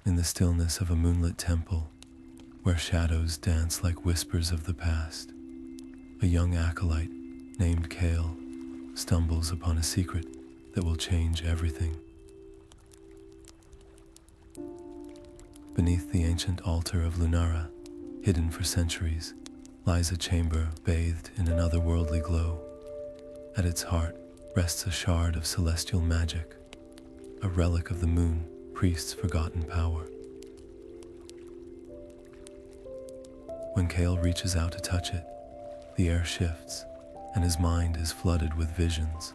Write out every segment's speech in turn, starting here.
in the stillness of a moonlit temple, where shadows dance like whispers of the past, a young acolyte named Kale stumbles upon a secret that will change everything. Beneath the ancient altar of Lunara, hidden for centuries, lies a chamber bathed in an otherworldly glow. At its heart rests a shard of celestial magic, a relic of the Moon Priest's forgotten power. When Kael reaches out to touch it, the air shifts, and his mind is flooded with visions.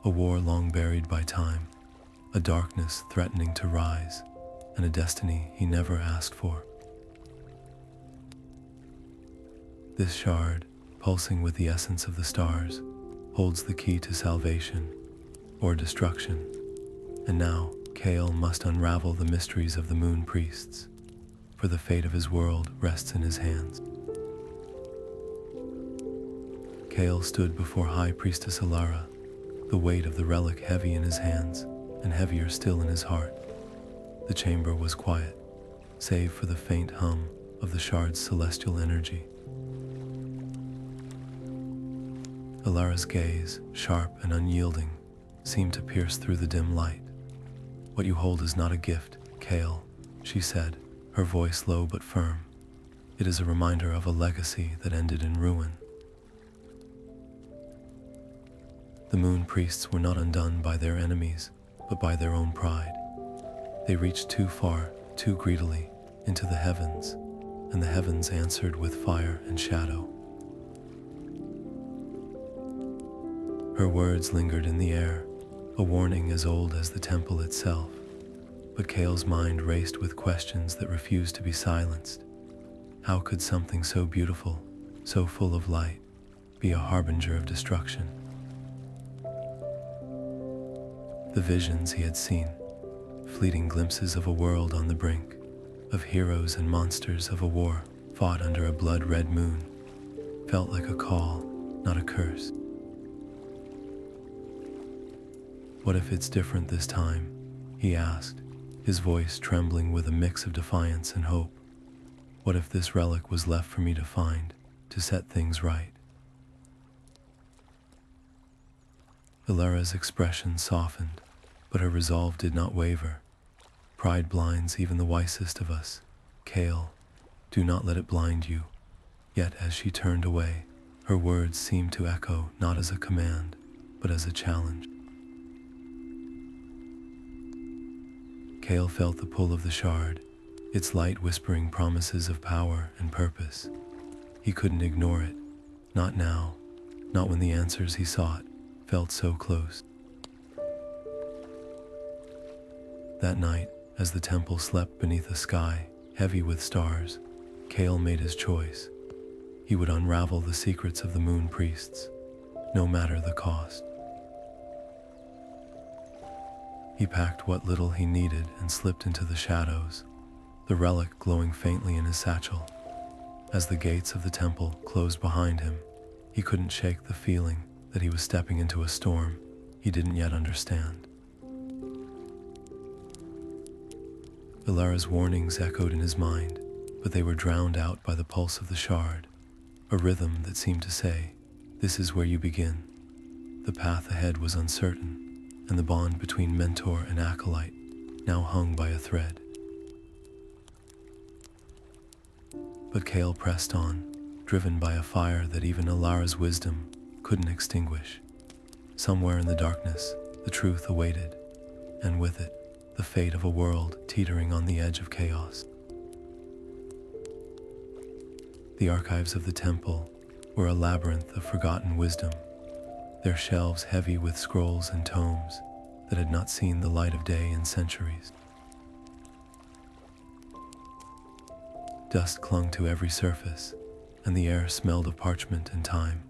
A war long buried by time, a darkness threatening to rise, and a destiny he never asked for. This shard, pulsing with the essence of the stars, holds the key to salvation or destruction, and now Kael must unravel the mysteries of the Moon Priests, for the fate of his world rests in his hands. Kael stood before High Priestess Elara, the weight of the relic heavy in his hands and heavier still in his heart. The chamber was quiet, save for the faint hum of the shard's celestial energy. Elara's gaze, sharp and unyielding, seemed to pierce through the dim light. "What you hold is not a gift, Kael," she said, her voice low but firm. "It is a reminder of a legacy that ended in ruin." The Moon Priests were not undone by their enemies, but by their own pride. They reached too far, too greedily, into the heavens, and the heavens answered with fire and shadow. Her words lingered in the air, a warning as old as the temple itself, but Kael's mind raced with questions that refused to be silenced. How could something so beautiful, so full of light, be a harbinger of destruction? The visions he had seen, fleeting glimpses of a world on the brink, of heroes and monsters of a war fought under a blood-red moon, felt like a call, not a curse. "What if it's different this time?" he asked, his voice trembling with a mix of defiance and hope. "What if this relic was left for me to find, to set things right?" Elara's expression softened, but her resolve did not waver. "Pride blinds even the wisest of us, Kael. Do not let it blind you." Yet as she turned away, her words seemed to echo not as a command, but as a challenge. Kael felt the pull of the shard, its light whispering promises of power and purpose. He couldn't ignore it, not now, not when the answers he sought felt so close. That night, as the temple slept beneath a sky heavy with stars, Kael made his choice. He would unravel the secrets of the Moon Priests, no matter the cost. He packed what little he needed and slipped into the shadows, the relic glowing faintly in his satchel. As the gates of the temple closed behind him, he couldn't shake the feeling that he was stepping into a storm he didn't yet understand. Elara's warnings echoed in his mind, but they were drowned out by the pulse of the shard, a rhythm that seemed to say, "This is where you begin." The path ahead was uncertain, and the bond between mentor and acolyte now hung by a thread. But Kael pressed on, driven by a fire that even Elara's wisdom couldn't extinguish. Somewhere in the darkness, the truth awaited, and with it, the fate of a world teetering on the edge of chaos. The archives of the temple were a labyrinth of forgotten wisdom, their shelves heavy with scrolls and tomes that had not seen the light of day in centuries. Dust clung to every surface, and the air smelled of parchment and time.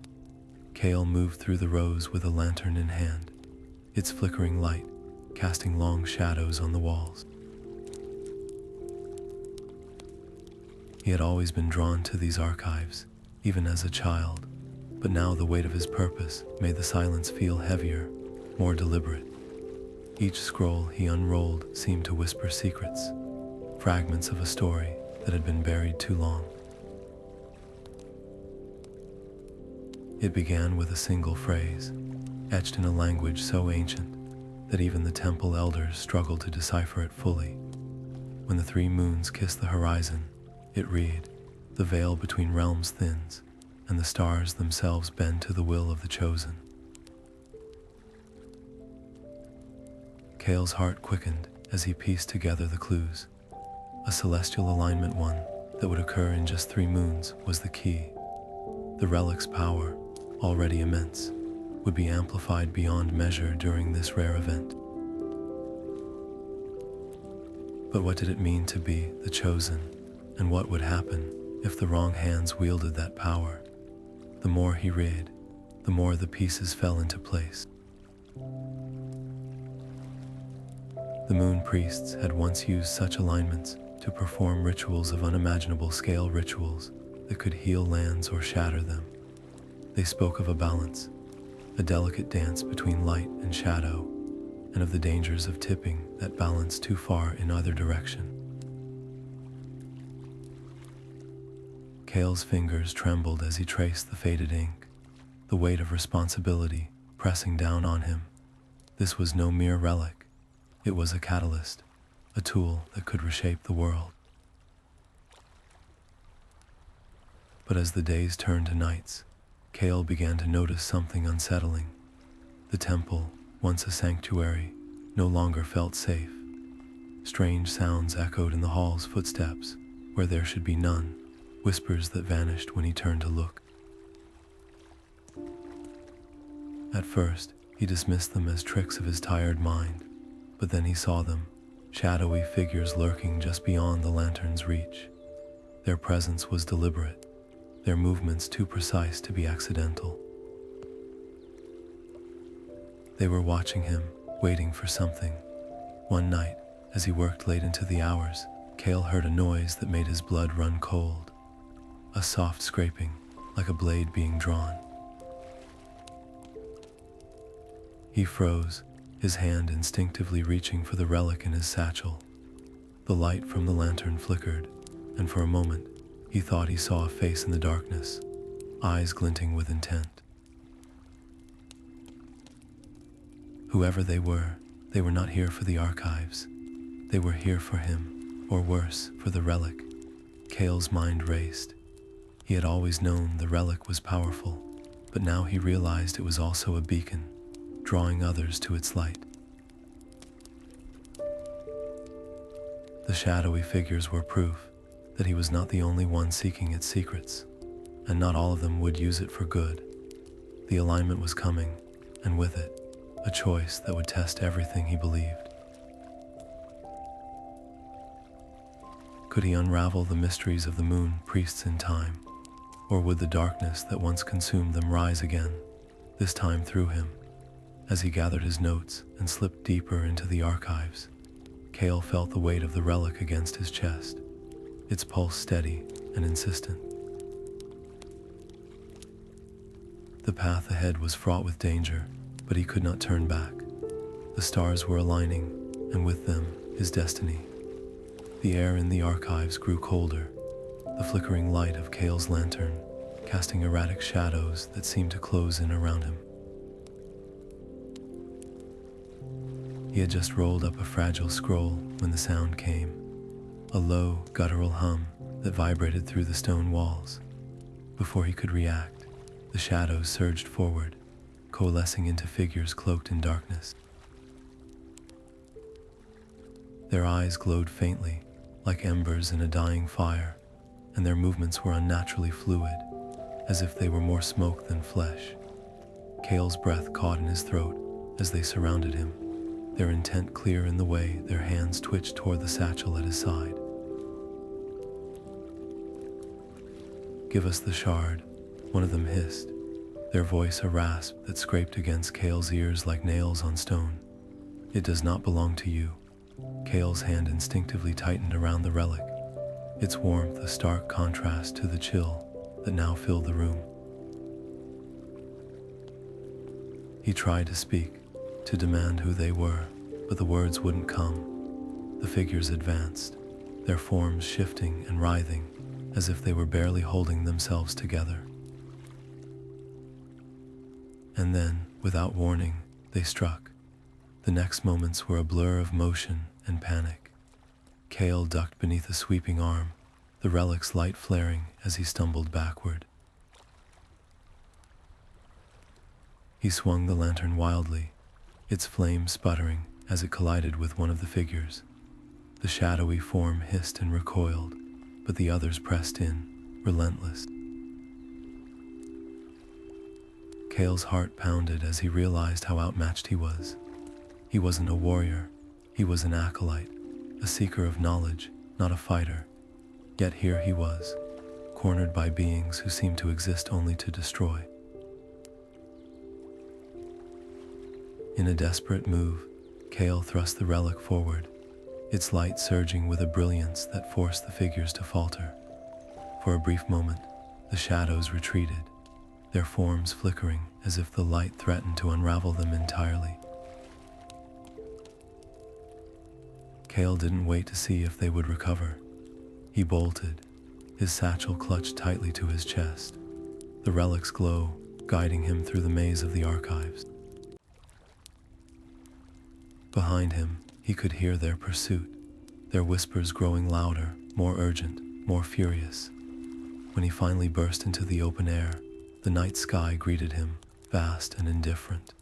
Kael moved through the rows with a lantern in hand, its flickering light casting long shadows on the walls. He had always been drawn to these archives, even as a child, but now the weight of his purpose made the silence feel heavier, more deliberate. Each scroll he unrolled seemed to whisper secrets, fragments of a story that had been buried too long. It began with a single phrase, etched in a language so ancient that even the temple elders struggled to decipher it fully. When the three moons kiss the horizon, it read, the veil between realms thins, and the stars themselves bend to the will of the chosen. Kael's heart quickened as he pieced together the clues. A celestial alignment one that would occur in just 3 moons was the key. The relic's power, already immense, would be amplified beyond measure during this rare event. But what did it mean to be the chosen, and what would happen if the wrong hands wielded that power? The more he read, the more the pieces fell into place. The Moon Priests had once used such alignments to perform rituals of unimaginable scale, rituals that could heal lands or shatter them. They spoke of a balance, a delicate dance between light and shadow, and of the dangers of tipping that balance too far in either direction. Kael's fingers trembled as he traced the faded ink, the weight of responsibility pressing down on him. This was no mere relic. It was a catalyst, a tool that could reshape the world. But as the days turned to nights, Kael began to notice something unsettling. The temple, once a sanctuary, no longer felt safe. Strange sounds echoed in the hall's footsteps, where there should be none, whispers that vanished when he turned to look. At first, he dismissed them as tricks of his tired mind, but then he saw them, shadowy figures lurking just beyond the lantern's reach. Their presence was deliberate, their movements too precise to be accidental. They were watching him, waiting for something. One night, as he worked late into the hours, Kael heard a noise that made his blood run cold. A soft scraping, like a blade being drawn. He froze, his hand instinctively reaching for the relic in his satchel. The light from the lantern flickered, and for a moment, he thought he saw a face in the darkness, eyes glinting with intent. Whoever they were not here for the archives. They were here for him, or worse, for the relic. Kael's mind raced. He had always known the relic was powerful, but now he realized it was also a beacon, drawing others to its light. The shadowy figures were proof that he was not the only one seeking its secrets, and not all of them would use it for good. The alignment was coming, and with it, a choice that would test everything he believed. Could he unravel the mysteries of the Moon Priests in time, or would the darkness that once consumed them rise again, this time through him? As he gathered his notes and slipped deeper into the archives, Kael felt the weight of the relic against his chest, its pulse steady and insistent. The path ahead was fraught with danger, but he could not turn back. The stars were aligning, and with them, his destiny. The air in the archives grew colder, the flickering light of Kael's lantern casting erratic shadows that seemed to close in around him. He had just rolled up a fragile scroll when the sound came, a low, guttural hum that vibrated through the stone walls. Before he could react, the shadows surged forward, coalescing into figures cloaked in darkness. Their eyes glowed faintly, like embers in a dying fire, and their movements were unnaturally fluid, as if they were more smoke than flesh. Kael's breath caught in his throat as they surrounded him, their intent clear in the way their hands twitched toward the satchel at his side. "Give us the shard," one of them hissed, their voice a rasp that scraped against Kael's ears like nails on stone. "It does not belong to you." Kael's hand instinctively tightened around the relic, its warmth a stark contrast to the chill that now filled the room. He tried to speak, to demand who they were, but the words wouldn't come. The figures advanced, their forms shifting and writhing as if they were barely holding themselves together. And then, without warning, they struck. The next moments were a blur of motion and panic. Kale ducked beneath a sweeping arm, the relic's light flaring as he stumbled backward. He swung the lantern wildly, its flame sputtering as it collided with one of the figures. The shadowy form hissed and recoiled, but the others pressed in, relentless. Kale's heart pounded as he realized how outmatched he was. He wasn't a warrior, he was an acolyte, a seeker of knowledge, not a fighter. Yet here he was, cornered by beings who seemed to exist only to destroy. In a desperate move, Kale thrust the relic forward, its light surging with a brilliance that forced the figures to falter. For a brief moment, the shadows retreated, their forms flickering as if the light threatened to unravel them entirely. Kale didn't wait to see if they would recover. He bolted, his satchel clutched tightly to his chest, the relic's glow guiding him through the maze of the archives. Behind him, he could hear their pursuit, their whispers growing louder, more urgent, more furious. When he finally burst into the open air, the night sky greeted him, vast and indifferent.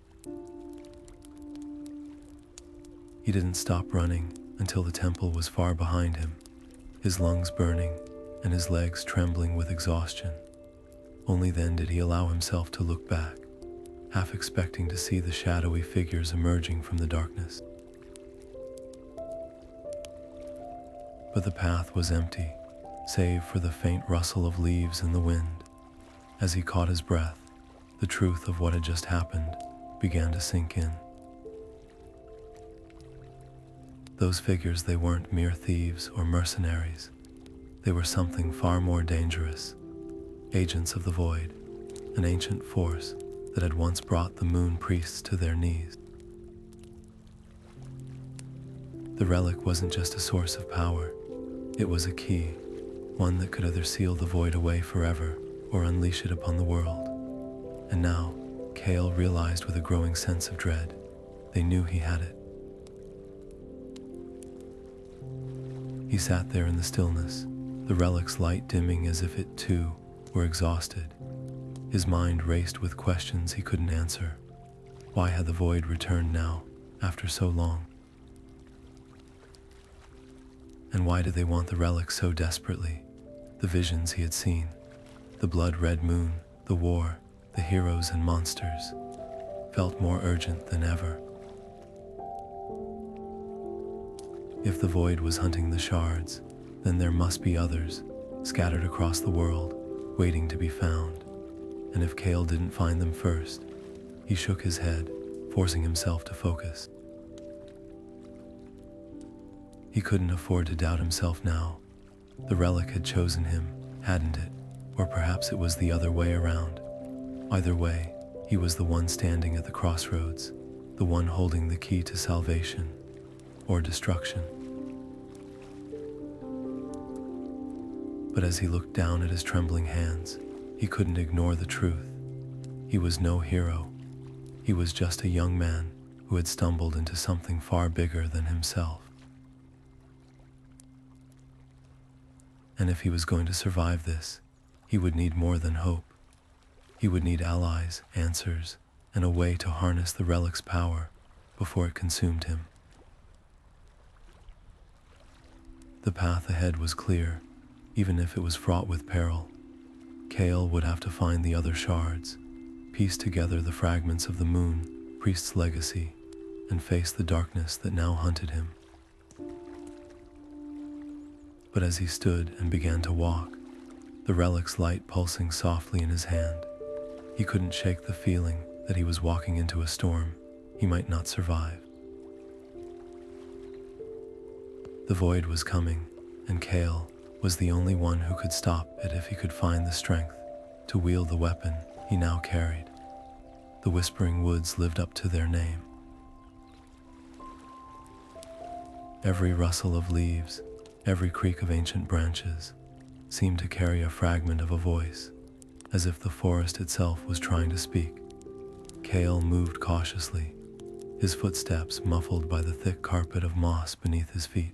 He didn't stop running until the temple was far behind him, his lungs burning and his legs trembling with exhaustion. Only then did he allow himself to look back, half expecting to see the shadowy figures emerging from the darkness. But the path was empty, save for the faint rustle of leaves in the wind. As he caught his breath, the truth of what had just happened began to sink in. Those figures, they weren't mere thieves or mercenaries. They were something far more dangerous, agents of the void, an ancient force that had once brought the Moon Priests to their knees. The relic wasn't just a source of power, it was a key, one that could either seal the void away forever or unleash it upon the world. And now, Kale realized with a growing sense of dread, they knew he had it. He sat there in the stillness, the relic's light dimming as if it too were exhausted. His mind raced with questions he couldn't answer. Why had the void returned now, after so long? And why did they want the relic so desperately? The visions he had seen, the blood-red moon, the war, the heroes and monsters, felt more urgent than ever. If the void was hunting the shards, then there must be others, scattered across the world, waiting to be found. And if Kale didn't find them first, he shook his head, forcing himself to focus. He couldn't afford to doubt himself now. The relic had chosen him, hadn't it? Or perhaps it was the other way around. Either way, he was the one standing at the crossroads, the one holding the key to salvation or destruction. But as he looked down at his trembling hands, he couldn't ignore the truth. He was no hero. He was just a young man who had stumbled into something far bigger than himself. And if he was going to survive this, he would need more than hope. He would need allies, answers, and a way to harness the relic's power before it consumed him. The path ahead was clear, even if it was fraught with peril. Kale would have to find the other shards, piece together the fragments of the Moon Priest's legacy, and face the darkness that now hunted him. But as he stood and began to walk, the relic's light pulsing softly in his hand, he couldn't shake the feeling that he was walking into a storm he might not survive. The void was coming, and Kale was the only one who could stop it if he could find the strength to wield the weapon he now carried. The Whispering Woods lived up to their name. Every rustle of leaves, Every creak of ancient branches seemed to carry a fragment of a voice, as if the forest itself was trying to speak. Kale moved cautiously, his footsteps muffled by the thick carpet of moss beneath his feet.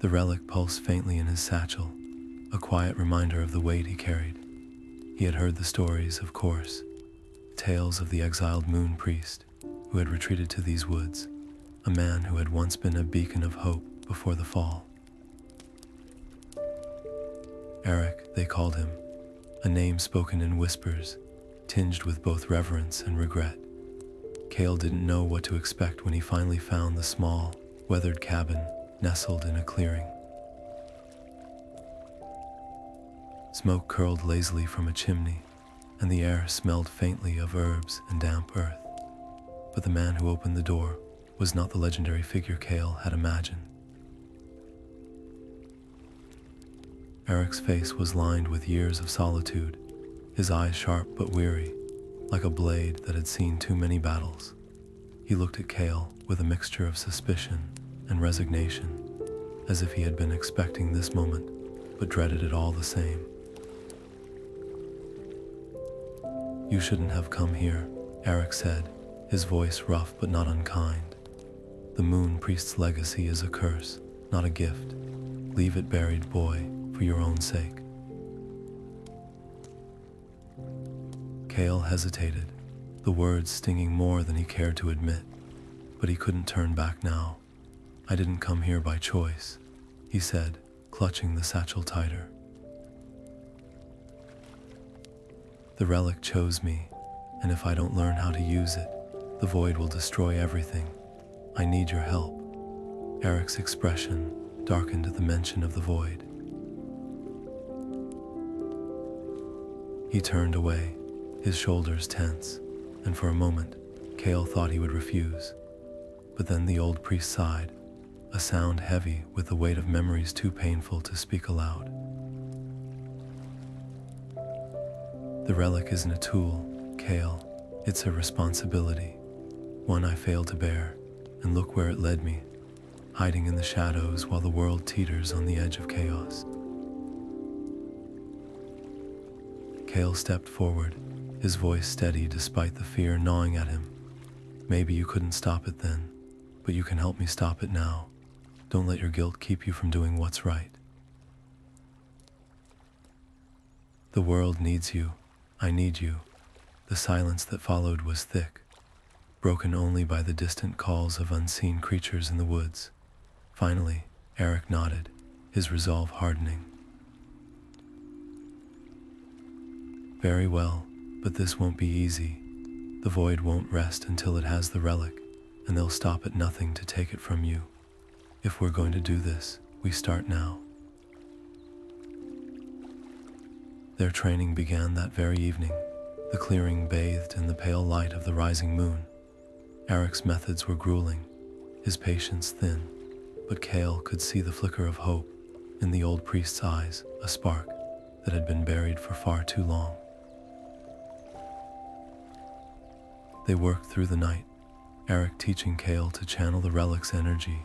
The relic pulsed faintly in his satchel, a quiet reminder of the weight he carried. He had heard the stories, of course, tales of the exiled Moon Priest who had retreated to these woods, a man who had once been a beacon of hope before the fall. Erik, they called him, a name spoken in whispers, tinged with both reverence and regret. Kale didn't know what to expect when he finally found the small, weathered cabin nestled in a clearing. Smoke curled lazily from a chimney, and the air smelled faintly of herbs and damp earth. But the man who opened the door was not the legendary figure Kale had imagined. Erik's face was lined with years of solitude, his eyes sharp but weary, like a blade that had seen too many battles. He looked at Kale with a mixture of suspicion and resignation, as if he had been expecting this moment, but dreaded it all the same. "You shouldn't have come here," Erik said, his voice rough but not unkind. "The Moon Priest's legacy is a curse, not a gift. Leave it buried, boy, for your own sake." Kale hesitated, the words stinging more than he cared to admit, but he couldn't turn back now. "I didn't come here by choice," he said, clutching the satchel tighter. "The relic chose me, and if I don't learn how to use it, the void will destroy everything. I need your help." Erik's expression darkened at the mention of the void. He turned away, his shoulders tense, and for a moment, Kale thought he would refuse. But then the old priest sighed, a sound heavy with the weight of memories too painful to speak aloud. "The relic isn't a tool, Kale. It's a responsibility, one I failed to bear, and look where it led me, hiding in the shadows while the world teeters on the edge of chaos." Kale stepped forward, his voice steady despite the fear gnawing at him. "Maybe you couldn't stop it then, but you can help me stop it now. Don't let your guilt keep you from doing what's right." "The world needs you. I need you." The silence that followed was thick, broken only by the distant calls of unseen creatures in the woods. Finally, Erik nodded, his resolve hardening. "Very well, but this won't be easy. The void won't rest until it has the relic, and they'll stop at nothing to take it from you. If we're going to do this, we start now." Their training began that very evening, the clearing bathed in the pale light of the rising moon. Erik's methods were grueling, his patience thin, but Kale could see the flicker of hope in the old priest's eyes, a spark that had been buried for far too long. They worked through the night, Erik teaching Kale to channel the relic's energy,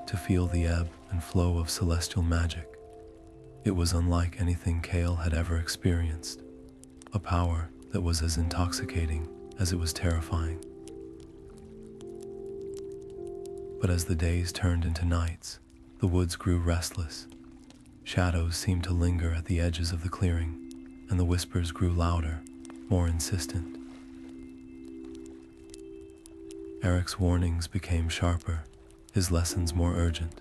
to feel the ebb and flow of celestial magic. It was unlike anything Kale had ever experienced, a power that was as intoxicating as it was terrifying. But as the days turned into nights, the woods grew restless. Shadows seemed to linger at the edges of the clearing, and the whispers grew louder, more insistent. Erik's warnings became sharper, his lessons more urgent.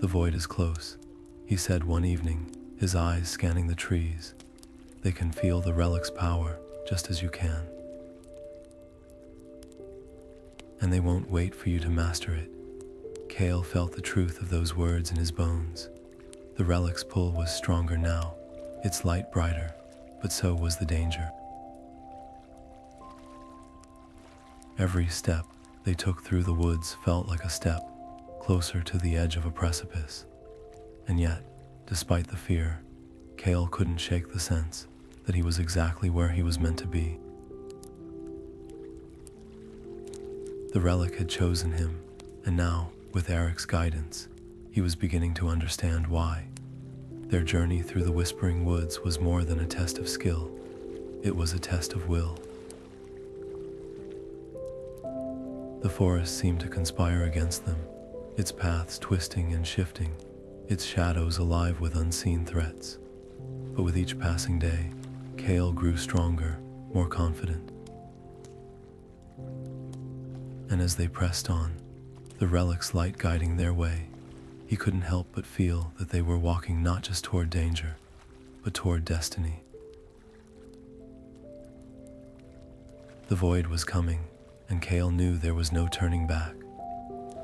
"The void is close," he said one evening, his eyes scanning the trees. "They can feel the relic's power just as you can. And they won't wait for you to master it." Kale felt the truth of those words in his bones. The relic's pull was stronger now, its light brighter, but so was the danger. Every step they took through the woods felt like a step closer to the edge of a precipice. And yet, despite the fear, Kale couldn't shake the sense that he was exactly where he was meant to be. The relic had chosen him, and now, With Erik's guidance, he was beginning to understand why. Their journey through the Whispering Woods was more than a test of skill. It was a test of will. The forest seemed to conspire against them, its paths twisting and shifting, its shadows alive with unseen threats. But with each passing day, Kale grew stronger, more confident. And as they pressed on, the Relic's light guiding their way, he couldn't help but feel that they were walking not just toward danger, but toward destiny. The void was coming, and Kale knew there was no turning back.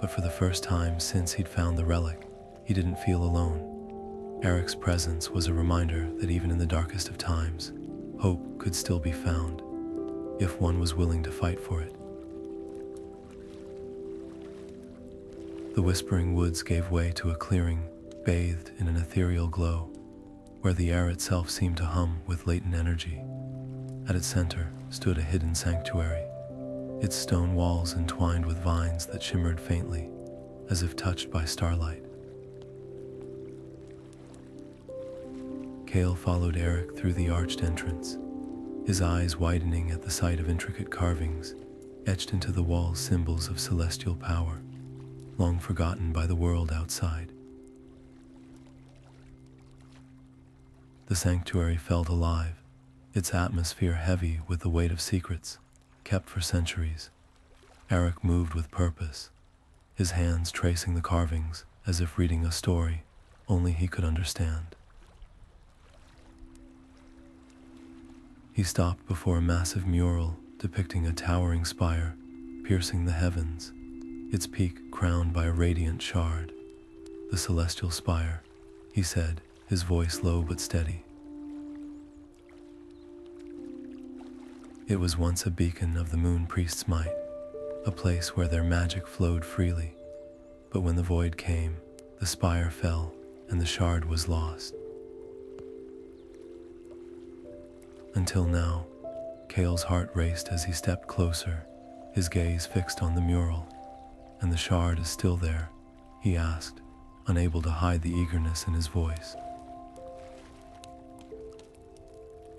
But for the first time since he'd found the relic, he didn't feel alone. Erik's presence was a reminder that even in the darkest of times, hope could still be found, if one was willing to fight for it. The Whispering Woods gave way to a clearing, bathed in an ethereal glow, where the air itself seemed to hum with latent energy. At its center stood a hidden sanctuary, its stone walls entwined with vines that shimmered faintly, as if touched by starlight. Kale followed Erik through the arched entrance, his eyes widening at the sight of intricate carvings, etched into the walls symbols of celestial power, long forgotten by the world outside. The sanctuary felt alive, its atmosphere heavy with the weight of secrets kept for centuries. Erik moved with purpose, his hands tracing the carvings as if reading a story only he could understand. He stopped before a massive mural depicting a towering spire piercing the heavens, its peak crowned by a radiant shard. "The Celestial Spire," he said, his voice low but steady. It was once a beacon of the Moon Priest's might, a place where their magic flowed freely. But when the void came, the spire fell, and the shard was lost. Until now, Kale's heart raced as he stepped closer, his gaze fixed on the mural. "And the shard is still there?" he asked, unable to hide the eagerness in his voice.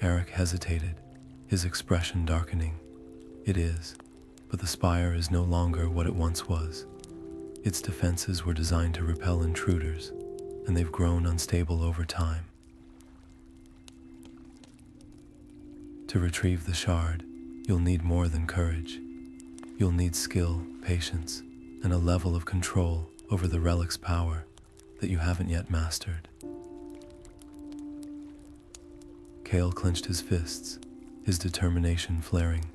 Erik hesitated, his expression darkening. "It is, but the spire is no longer what it once was. Its defenses were designed to repel intruders, and they've grown unstable over time. To retrieve the shard, you'll need more than courage. You'll need skill, patience, and a level of control over the relic's power that you haven't yet mastered." Kale clenched his fists, his determination flaring.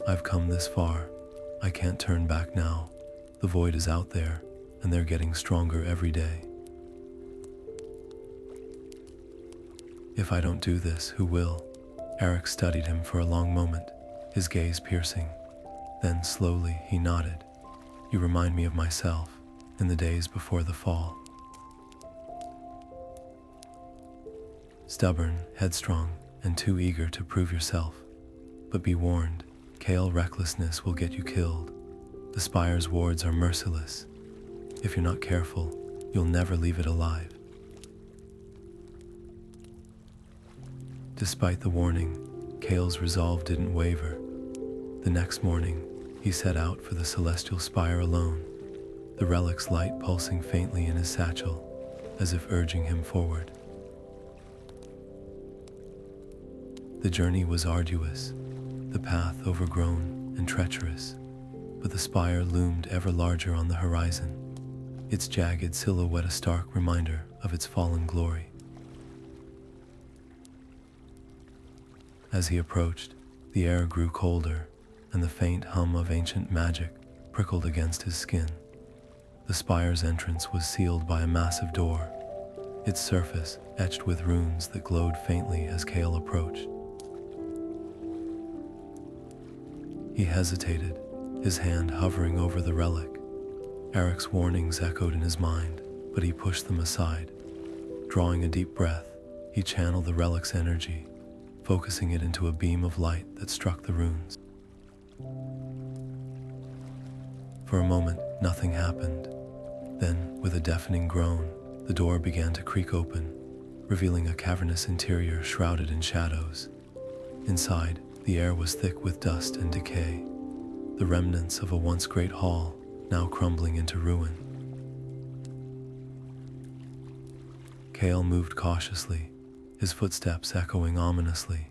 "I've come this far. I can't turn back now. The void is out there, and they're getting stronger every day. If I don't do this, who will?" Erik studied him for a long moment, his gaze piercing. Then slowly he nodded. "You remind me of myself in the days before the fall. Stubborn, headstrong, and too eager to prove yourself. But be warned, Kale recklessness will get you killed. The Spire's wards are merciless. If you're not careful, you'll never leave it alive." Despite the warning, Kale's resolve didn't waver. The next morning, he set out for the Celestial Spire alone, the relic's light pulsing faintly in his satchel, as if urging him forward. The journey was arduous, the path overgrown and treacherous, but the spire loomed ever larger on the horizon, its jagged silhouette a stark reminder of its fallen glory. As he approached, the air grew colder, and the faint hum of ancient magic prickled against his skin. The spire's entrance was sealed by a massive door, its surface etched with runes that glowed faintly as Kale approached. He hesitated, his hand hovering over the relic. Erik's warnings echoed in his mind, but he pushed them aside. Drawing a deep breath, he channeled the relic's energy, focusing it into a beam of light that struck the runes. For a moment, nothing happened, Then, with a deafening groan, the door began to creak open, revealing a cavernous interior shrouded in shadows. Inside, the air was thick with dust and decay, the remnants of a once great hall now crumbling into ruin. Kael moved cautiously, his footsteps echoing ominously,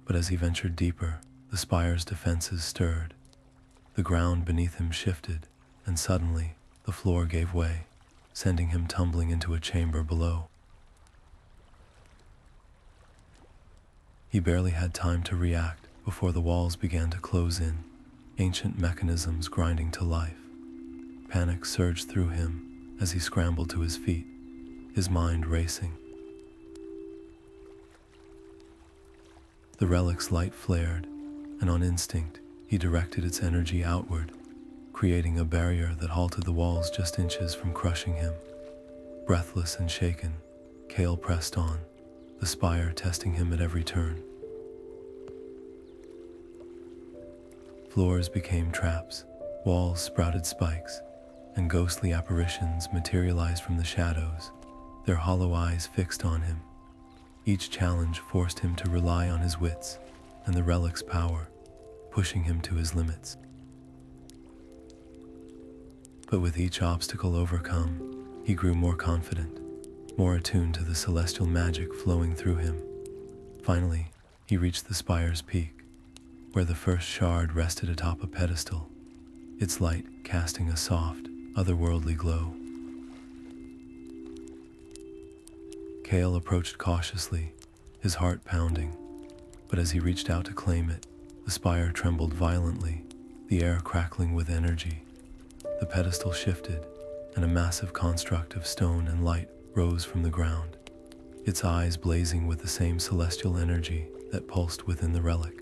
but as he ventured deeper, the spire's defenses stirred. The ground beneath him shifted, and suddenly the floor gave way, sending him tumbling into a chamber below. He barely had time to react before the walls began to close in, ancient mechanisms grinding to life. Panic surged through him as he scrambled to his feet, his mind racing. The relic's light flared, and on instinct, he directed its energy outward, creating a barrier that halted the walls just inches from crushing him. Breathless and shaken, Kael pressed on, the spire testing him at every turn. Floors became traps, walls sprouted spikes, and ghostly apparitions materialized from the shadows, their hollow eyes fixed on him. Each challenge forced him to rely on his wits and the relic's power, pushing him to his limits. But with each obstacle overcome, he grew more confident, more attuned to the celestial magic flowing through him. Finally, he reached the spire's peak, where the first shard rested atop a pedestal, its light casting a soft, otherworldly glow. Kael approached cautiously, his heart pounding, but as he reached out to claim it, the spire trembled violently, the air crackling with energy. The pedestal shifted, and a massive construct of stone and light rose from the ground, its eyes blazing with the same celestial energy that pulsed within the relic.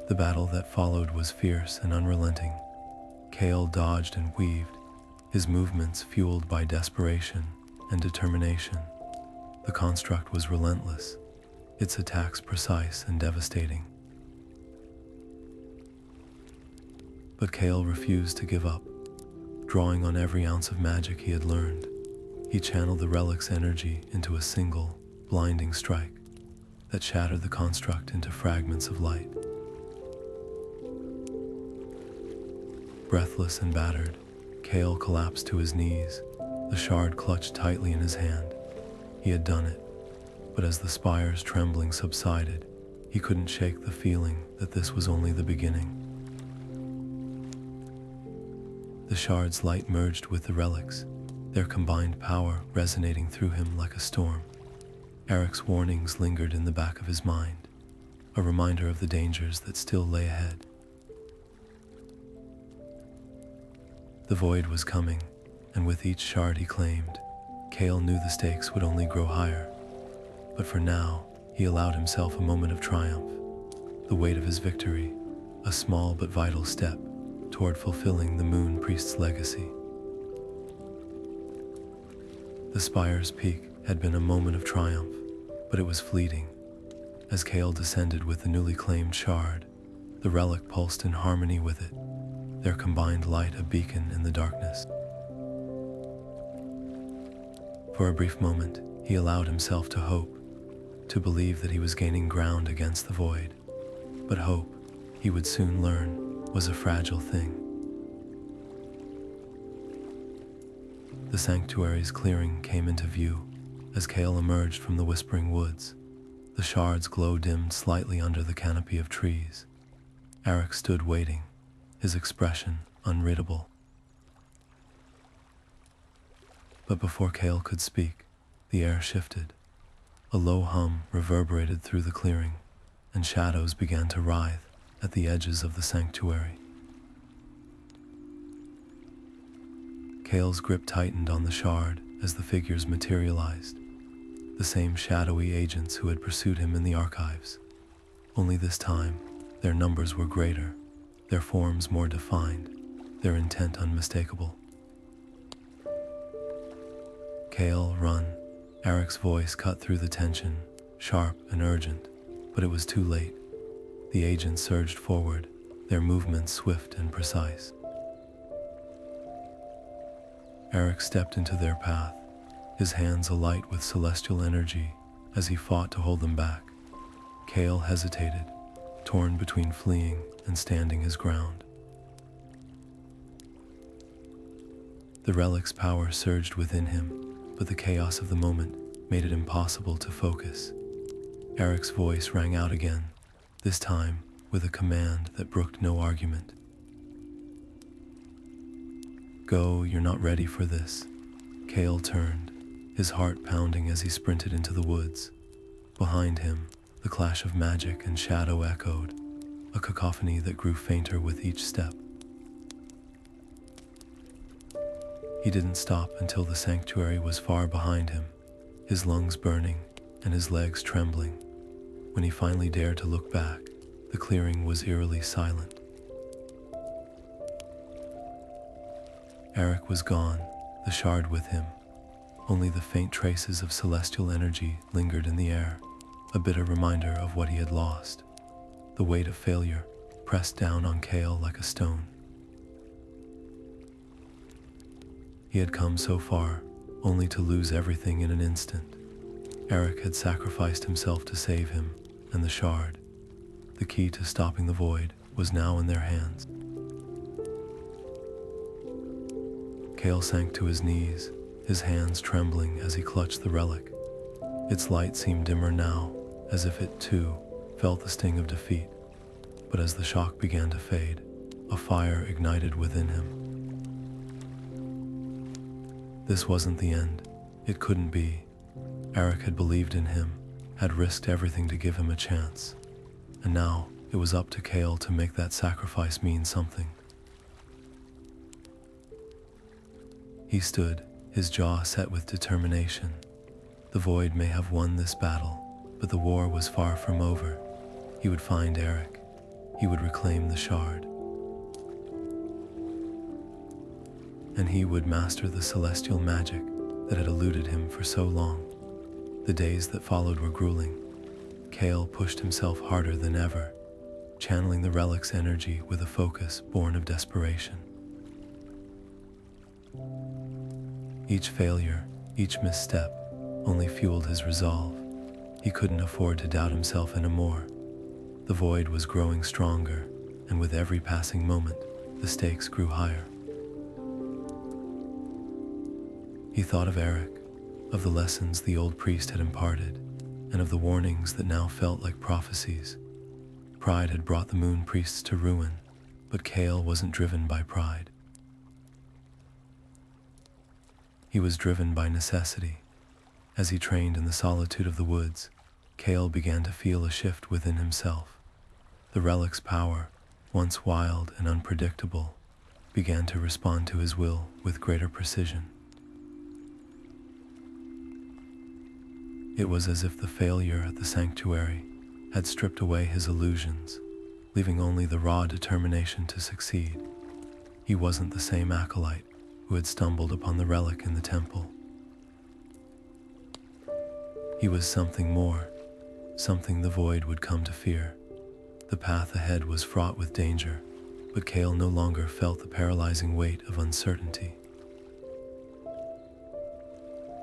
The battle that followed was fierce and unrelenting. Kael dodged and weaved, his movements fueled by desperation and determination. The construct was relentless, its attacks precise and devastating. But Kael refused to give up. Drawing on every ounce of magic he had learned, he channeled the relic's energy into a single, blinding strike that shattered the construct into fragments of light. Breathless and battered, Kael collapsed to his knees, the shard clutched tightly in his hand. He had done it, but as the spire's trembling subsided, he couldn't shake the feeling that this was only the beginning. The shard's light merged with the relic's, their combined power resonating through him like a storm. Erik's warnings lingered in the back of his mind, a reminder of the dangers that still lay ahead. The void was coming, and with each shard he claimed, Kael knew the stakes would only grow higher. But for now, he allowed himself a moment of triumph, the weight of his victory, a small but vital step toward fulfilling the Moon Priest's legacy. The spire's peak had been a moment of triumph, but it was fleeting. As Kael descended with the newly claimed shard, the relic pulsed in harmony with it, their combined light a beacon in the darkness. For a brief moment, he allowed himself to hope, to believe that he was gaining ground against the void. But hope, he would soon learn, was a fragile thing. The sanctuary's clearing came into view as Kael emerged from the whispering woods. The shard's glow dimmed slightly under the canopy of trees. Aric stood waiting, his expression unreadable. But before Kael could speak, the air shifted. A low hum reverberated through the clearing, and shadows began to writhe at the edges of the sanctuary. Kael's grip tightened on the shard as the figures materialized, the same shadowy agents who had pursued him in the archives. Only this time, their numbers were greater, their forms more defined, their intent unmistakable. Kael, run. Aric's voice cut through the tension, sharp and urgent, but it was too late. The agents surged forward, their movements swift and precise. Erik stepped into their path, his hands alight with celestial energy as he fought to hold them back. Kale hesitated, torn between fleeing and standing his ground. The relic's power surged within him, but the chaos of the moment made it impossible to focus. Erik's voice rang out again, this time with a command that brooked no argument. "Go, you're not ready for this." Kale turned, his heart pounding as he sprinted into the woods. Behind him, the clash of magic and shadow echoed, a cacophony that grew fainter with each step. He didn't stop until the sanctuary was far behind him, his lungs burning and his legs trembling. When he finally dared to look back, the clearing was eerily silent. Erik was gone, the shard with him. Only the faint traces of celestial energy lingered in the air, a bitter reminder of what he had lost. The weight of failure pressed down on Kale like a stone. He had come so far, only to lose everything in an instant. Erik had sacrificed himself to save him, and the shard, the key to stopping the void, was now in their hands. Kale sank to his knees, his hands trembling as he clutched the relic. Its light seemed dimmer now, as if it too felt the sting of defeat. But as the shock began to fade, a fire ignited within him. This wasn't the end. It couldn't be. Erik had believed in him, had risked everything to give him a chance. And now it was up to Kale to make that sacrifice mean something. He stood, his jaw set with determination. The void may have won this battle, but the war was far from over. He would find Erik. He would reclaim the shard. And he would master the celestial magic that had eluded him for so long. The days that followed were grueling. Kale pushed himself harder than ever, channeling the relic's energy with a focus born of desperation. Each failure, each misstep, only fueled his resolve. He couldn't afford to doubt himself anymore. The void was growing stronger, and with every passing moment, the stakes grew higher. He thought of Erik, of the lessons the old priest had imparted, and of the warnings that now felt like prophecies. Pride had brought the Moon Priests to ruin, but Kale wasn't driven by pride. He was driven by necessity. As he trained in the solitude of the woods, Kale began to feel a shift within himself. The relic's power, once wild and unpredictable, began to respond to his will with greater precision. It was as if the failure at the sanctuary had stripped away his illusions, leaving only the raw determination to succeed. He wasn't the same acolyte who had stumbled upon the relic in the temple. He was something more, something the void would come to fear. The path ahead was fraught with danger, but Kale no longer felt the paralyzing weight of uncertainty.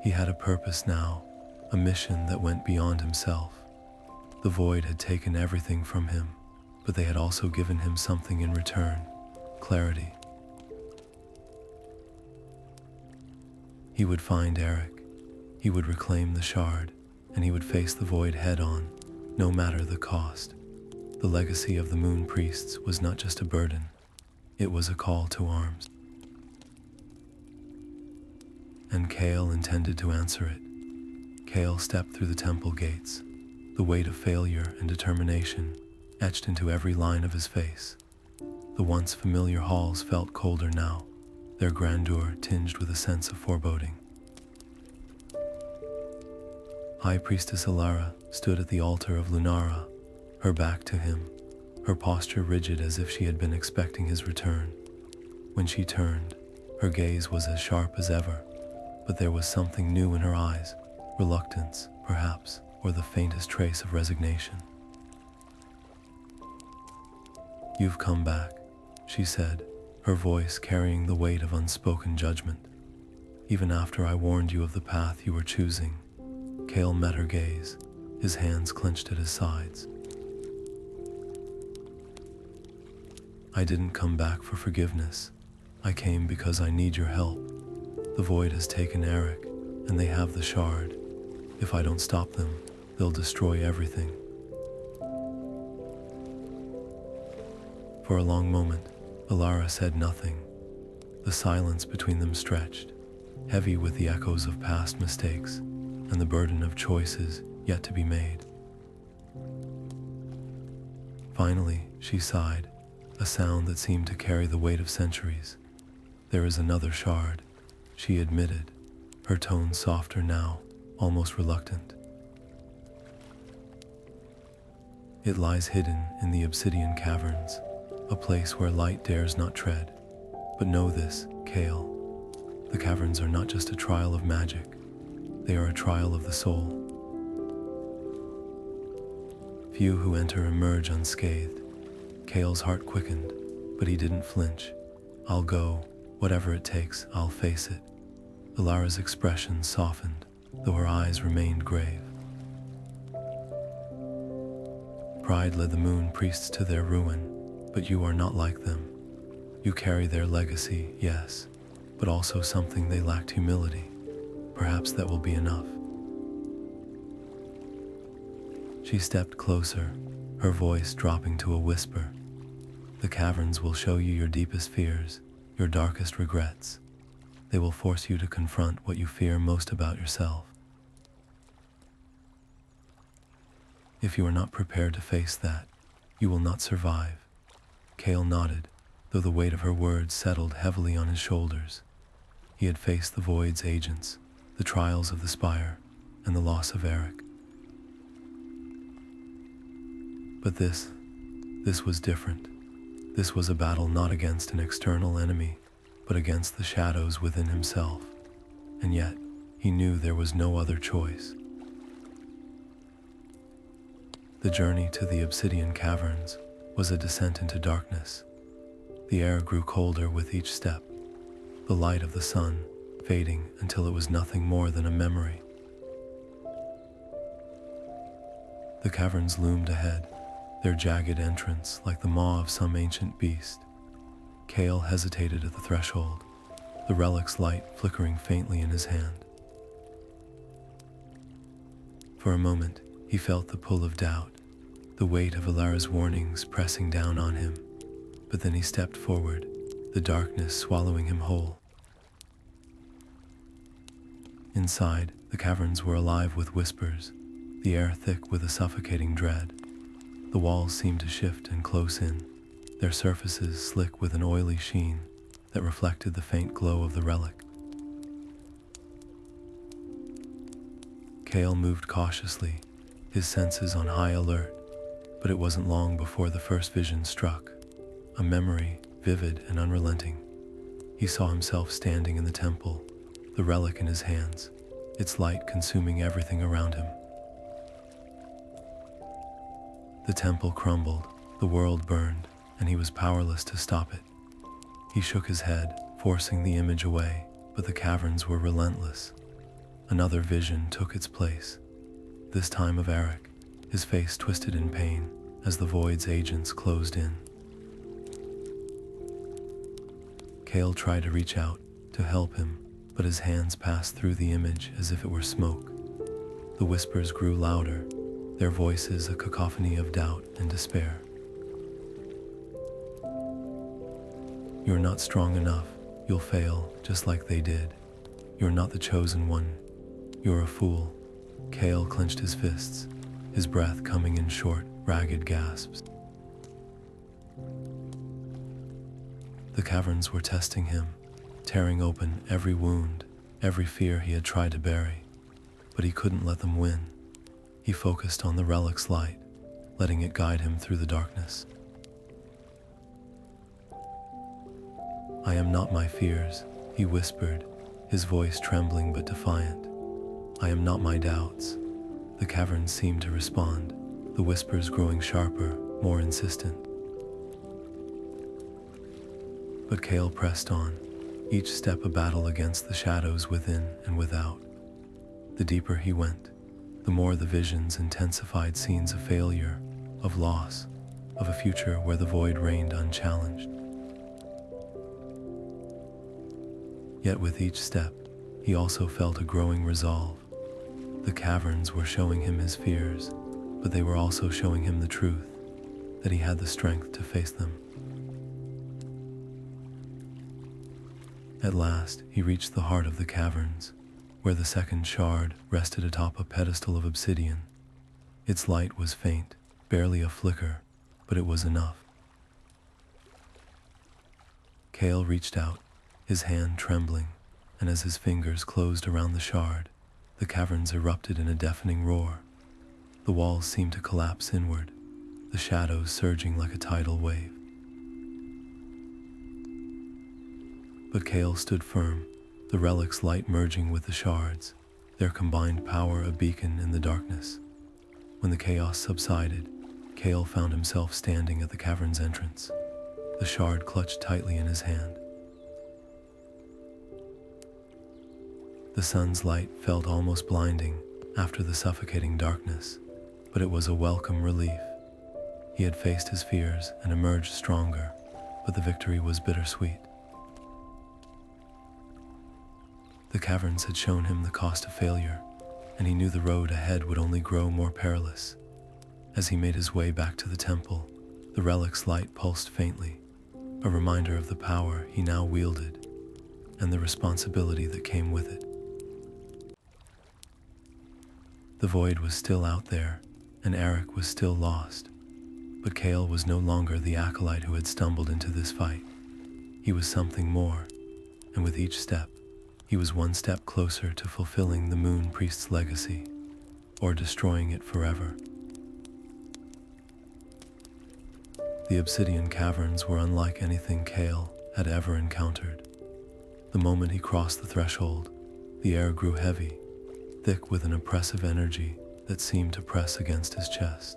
He had a purpose now, a mission that went beyond himself. The void had taken everything from him, but they had also given him something in return: clarity. He would find Erik, he would reclaim the shard, and he would face the void head-on, no matter the cost. The legacy of the Moon Priests was not just a burden, it was a call to arms. And Kale intended to answer it. Kale stepped through the temple gates, the weight of failure and determination etched into every line of his face. The once familiar halls felt colder now, their grandeur tinged with a sense of foreboding. High Priestess Elara stood at the altar of Lunara, her back to him, her posture rigid as if she had been expecting his return. When she turned, her gaze was as sharp as ever, but there was something new in her eyes, reluctance, perhaps, or the faintest trace of resignation. "You've come back," she said, her voice carrying the weight of unspoken judgment. even after I warned you of the path you were choosing." Kale met her gaze, his hands clenched at his sides. "I didn't come back for forgiveness. I came because I need your help. The Void has taken Erik, and they have the shard. If I don't stop them, they'll destroy everything." For a long moment, Alara said nothing. The silence between them stretched, heavy with the echoes of past mistakes and the burden of choices yet to be made. Finally, she sighed, a sound that seemed to carry the weight of centuries. "There is another shard," she admitted, her tone softer now, almost reluctant. "It lies hidden in the Obsidian Caverns, a place where light dares not tread. But know this, Kale, the caverns are not just a trial of magic, they are a trial of the soul. Few who enter emerge unscathed." Kale's heart quickened, but he didn't flinch. "I'll go, whatever it takes, I'll face it." Alara's expression softened, though her eyes remained grave. "Pride led the Moon Priests to their ruin, but you are not like them. You carry their legacy, yes, but also something they lacked: humility. Perhaps that will be enough." She stepped closer, her voice dropping to a whisper. "The caverns will show you your deepest fears, your darkest regrets. They will force you to confront what you fear most about yourself. If you are not prepared to face that, you will not survive." Kale nodded, though the weight of her words settled heavily on his shoulders. He had faced the Void's agents, the trials of the Spire, and the loss of Erik. But this was different. This was a battle not against an external enemy, but against the shadows within himself. And yet, he knew there was no other choice. The journey to the Obsidian Caverns was a descent into darkness. The air grew colder with each step, the light of the sun fading until it was nothing more than a memory. The caverns loomed ahead, their jagged entrance like the maw of some ancient beast. Kale hesitated at the threshold, the relic's light flickering faintly in his hand. For a moment, he felt the pull of doubt, the weight of Alara's warnings pressing down on him. But then he stepped forward, the darkness swallowing him whole. Inside, the caverns were alive with whispers, the air thick with a suffocating dread. The walls seemed to shift and close in, their surfaces slick with an oily sheen that reflected the faint glow of the relic. Kale moved cautiously, his senses on high alert, but it wasn't long before the first vision struck, a memory vivid and unrelenting. He saw himself standing in the temple, the relic in his hands, its light consuming everything around him. The temple crumbled, the world burned, and he was powerless to stop it. He shook his head, forcing the image away, but the caverns were relentless. Another vision took its place, this time of Erik, his face twisted in pain as the Void's agents closed in. Kale tried to reach out, to help him, but his hands passed through the image as if it were smoke. The whispers grew louder, their voices a cacophony of doubt and despair. "You're not strong enough. You'll fail, just like they did. You're not the chosen one. You're a fool." Kale clenched his fists, his breath coming in short, ragged gasps. The caverns were testing him, tearing open every wound, every fear he had tried to bury. But he couldn't let them win. He focused on the relic's light, letting it guide him through the darkness. "I am not my fears," he whispered, his voice trembling but defiant. "I am not my doubts." The caverns seemed to respond, the whispers growing sharper, more insistent. But Kale pressed on, each step a battle against the shadows within and without. The deeper he went, the more the visions intensified scenes of failure, of loss, of a future where the void reigned unchallenged. Yet with each step, he also felt a growing resolve. The caverns were showing him his fears, but they were also showing him the truth, that he had the strength to face them. At last, he reached the heart of the caverns, where the second shard rested atop a pedestal of obsidian. Its light was faint, barely a flicker, but it was enough. Kale reached out, his hand trembling, and as his fingers closed around the shard, the caverns erupted in a deafening roar. The walls seemed to collapse inward, the shadows surging like a tidal wave. But Kale stood firm, the relic's light merging with the shards, their combined power a beacon in the darkness. When the chaos subsided, Kale found himself standing at the cavern's entrance, the shard clutched tightly in his hand. The sun's light felt almost blinding after the suffocating darkness, but it was a welcome relief. He had faced his fears and emerged stronger, but the victory was bittersweet. The caverns had shown him the cost of failure, and he knew the road ahead would only grow more perilous. As he made his way back to the temple, the relic's light pulsed faintly, a reminder of the power he now wielded, and the responsibility that came with it. The void was still out there, and Erik was still lost, but Kale was no longer the acolyte who had stumbled into this fight. He was something more, and with each step, he was one step closer to fulfilling the Moon Priest's legacy, or destroying it forever. The Obsidian Caverns were unlike anything Kale had ever encountered. The moment he crossed the threshold, the air grew heavy, thick with an oppressive energy that seemed to press against his chest.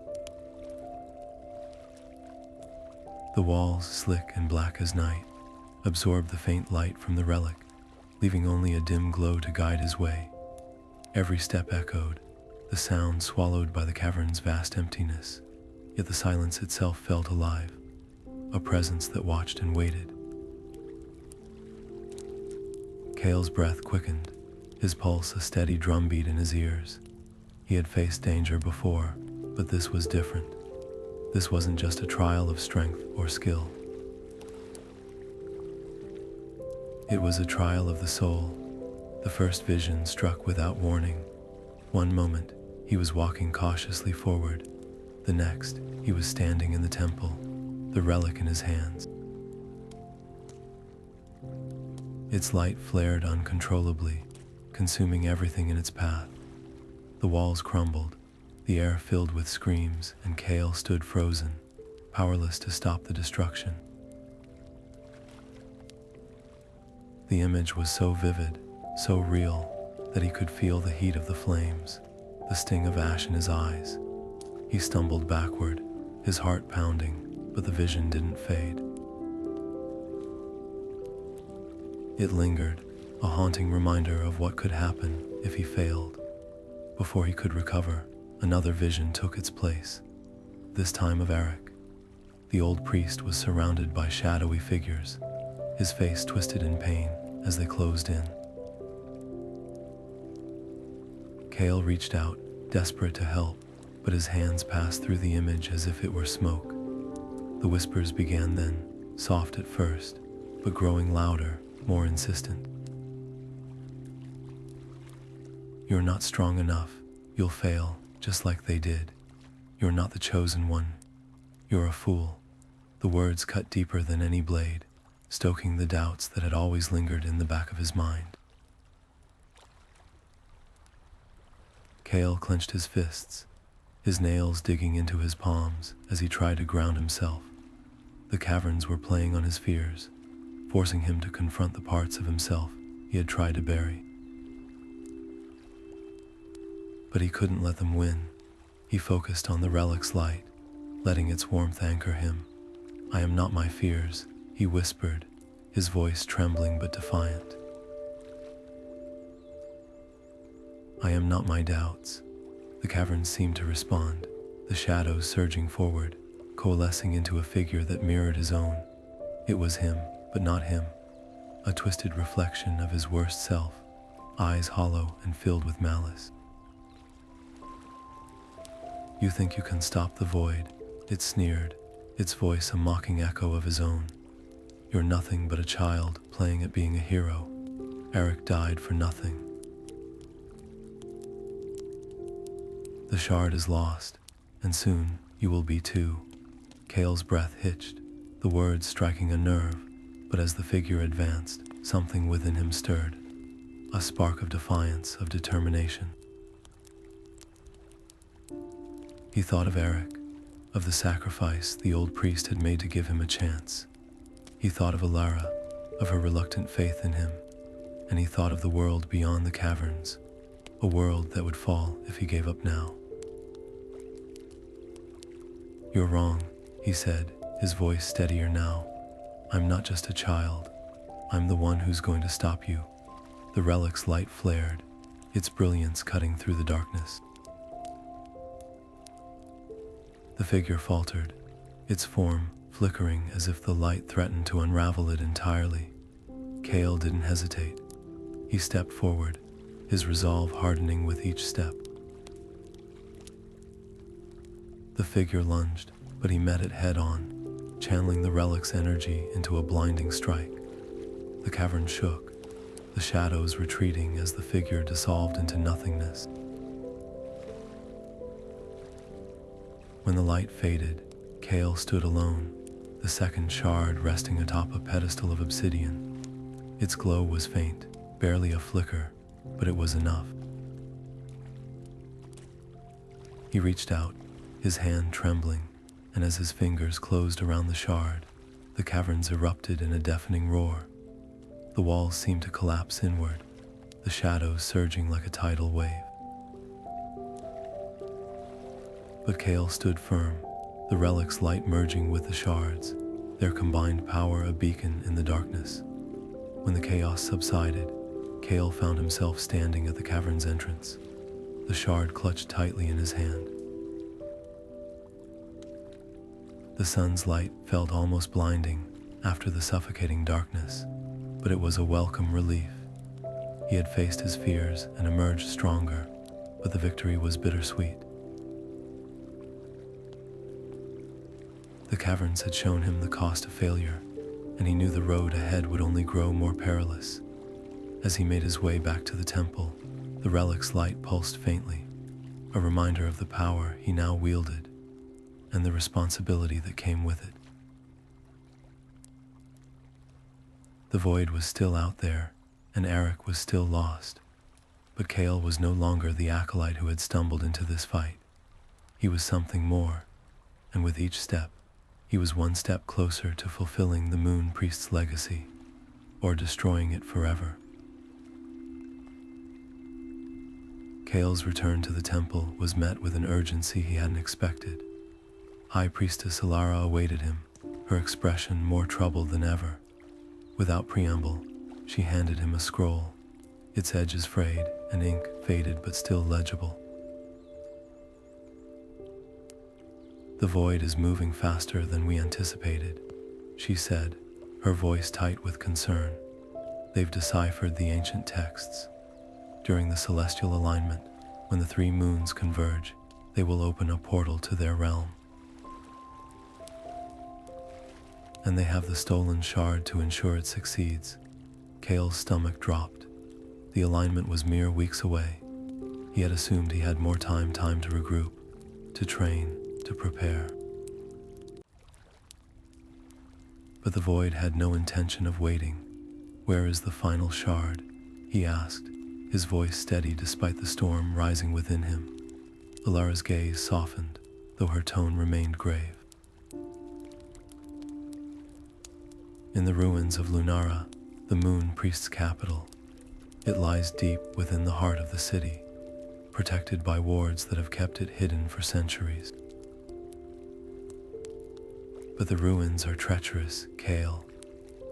The walls, slick and black as night, absorbed the faint light from the relic, leaving only a dim glow to guide his way. Every step echoed, the sound swallowed by the cavern's vast emptiness, yet the silence itself felt alive, a presence that watched and waited. Kale's breath quickened, his pulse a steady drumbeat in his ears. He had faced danger before, but this was different. This wasn't just a trial of strength or skill. It was a trial of the soul. The first vision struck without warning. One moment, he was walking cautiously forward. The next, he was standing in the temple, the relic in his hands. Its light flared uncontrollably, consuming everything in its path. The walls crumbled, the air filled with screams, and Kale stood frozen, powerless to stop the destruction. The image was so vivid, so real, that he could feel the heat of the flames, the sting of ash in his eyes. He stumbled backward, his heart pounding, but the vision didn't fade. It lingered, a haunting reminder of what could happen if he failed. Before he could recover, another vision took its place, this time of Erik. The old priest was surrounded by shadowy figures, his face twisted in pain as they closed in. Kale reached out, desperate to help, but his hands passed through the image as if it were smoke. The whispers began then, soft at first, but growing louder, more insistent. "You're not strong enough. You'll fail, just like they did. You're not the chosen one. You're a fool." The words cut deeper than any blade, stoking the doubts that had always lingered in the back of his mind. Kale clenched his fists, his nails digging into his palms as he tried to ground himself. The caverns were playing on his fears, forcing him to confront the parts of himself he had tried to bury. But he couldn't let them win. He focused on the relic's light, letting its warmth anchor him. "I am not my fears," he whispered, his voice trembling but defiant. "I am not my doubts." The caverns seemed to respond, the shadows surging forward, coalescing into a figure that mirrored his own. It was him, but not him, a twisted reflection of his worst self, eyes hollow and filled with malice. "You think you can stop the void?" It sneered, its voice a mocking echo of his own. "You're nothing but a child playing at being a hero. Erik died for nothing." "The shard is lost, and soon you will be too." Kael's breath hitched, the words striking a nerve, but as the figure advanced, something within him stirred, a spark of defiance, of determination. He thought of Erik, of the sacrifice the old priest had made to give him a chance. He thought of Alara, of her reluctant faith in him, and he thought of the world beyond the caverns, a world that would fall if he gave up now. "You're wrong," he said, his voice steadier now. "I'm not just a child. I'm the one who's going to stop you." The relic's light flared, its brilliance cutting through the darkness. The figure faltered, its form flickering as if the light threatened to unravel it entirely. Kael didn't hesitate. He stepped forward, his resolve hardening with each step. The figure lunged, but he met it head-on, channeling the relic's energy into a blinding strike. The cavern shook, the shadows retreating as the figure dissolved into nothingness. When the light faded, Kael stood alone, the second shard resting atop a pedestal of obsidian. Its glow was faint, barely a flicker, but it was enough. He reached out, his hand trembling, and as his fingers closed around the shard, the caverns erupted in a deafening roar. The walls seemed to collapse inward, the shadows surging like a tidal wave. But Kael stood firm, the relic's light merging with the shards, their combined power a beacon in the darkness. When the chaos subsided, Kael found himself standing at the cavern's entrance, the shard clutched tightly in his hand. The sun's light felt almost blinding after the suffocating darkness, but it was a welcome relief. He had faced his fears and emerged stronger, but the victory was bittersweet. The caverns had shown him the cost of failure, and he knew the road ahead would only grow more perilous. As he made his way back to the temple, the relic's light pulsed faintly, a reminder of the power he now wielded, and the responsibility that came with it. The void was still out there, and Erik was still lost, but Kael was no longer the acolyte who had stumbled into this fight. He was something more, and with each step, he was one step closer to fulfilling the Moon Priest's legacy, or destroying it forever. Kael's return to the temple was met with an urgency he hadn't expected. High Priestess Elara awaited him, her expression more troubled than ever. Without preamble, she handed him a scroll, its edges frayed and ink faded but still legible. "The void is moving faster than we anticipated," she said, her voice tight with concern. "They've deciphered the ancient texts. During the celestial alignment, when the three moons converge, they will open a portal to their realm. And they have the stolen shard to ensure it succeeds." Kael's stomach dropped. The alignment was mere weeks away. He had assumed he had more time to regroup, to train, to prepare. But the void had no intention of waiting. "Where is the final shard?" he asked, his voice steady despite the storm rising within him. Alara's gaze softened, though her tone remained grave. "In the ruins of Lunara, the Moon Priest's capital. It lies deep within the heart of the city, protected by wards that have kept it hidden for centuries. But the ruins are treacherous, Kale.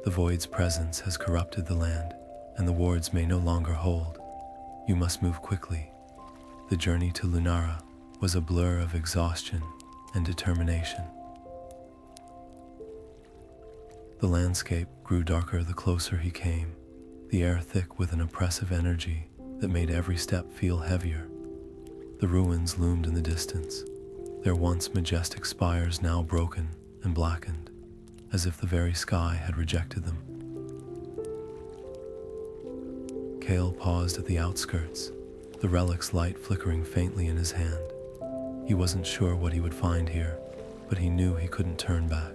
The void's presence has corrupted the land, and the wards may no longer hold. You must move quickly. The journey to Lunara was a blur of exhaustion and determination. The landscape grew darker the closer he came, the air thick with an oppressive energy that made every step feel heavier. The ruins loomed in the distance, their once majestic spires now broken and blackened, as if the very sky had rejected them. Kale paused at the outskirts, the relic's light flickering faintly in his hand. He wasn't sure what he would find here, but he knew he couldn't turn back.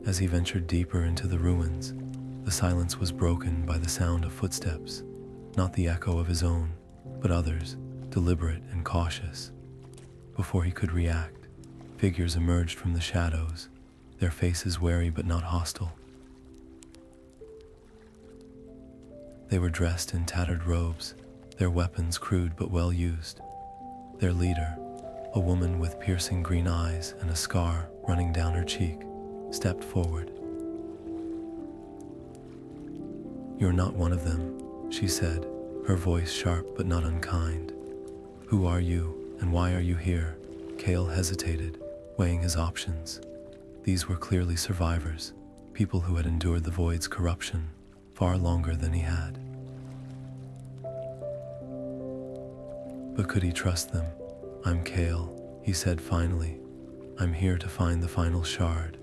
As he ventured deeper into the ruins, the silence was broken by the sound of footsteps, not the echo of his own, but others, deliberate and cautious. Before he could react, figures emerged from the shadows, their faces wary but not hostile. They were dressed in tattered robes, their weapons crude but well used. Their leader, a woman with piercing green eyes and a scar running down her cheek, stepped forward. "You're not one of them," she said, her voice sharp but not unkind. "Who are you, and why are you here?" Kale hesitated, weighing his options. These were clearly survivors, people who had endured the void's corruption far longer than he had. But could he trust them? "I'm Kale," he said finally. "I'm here to find the final shard.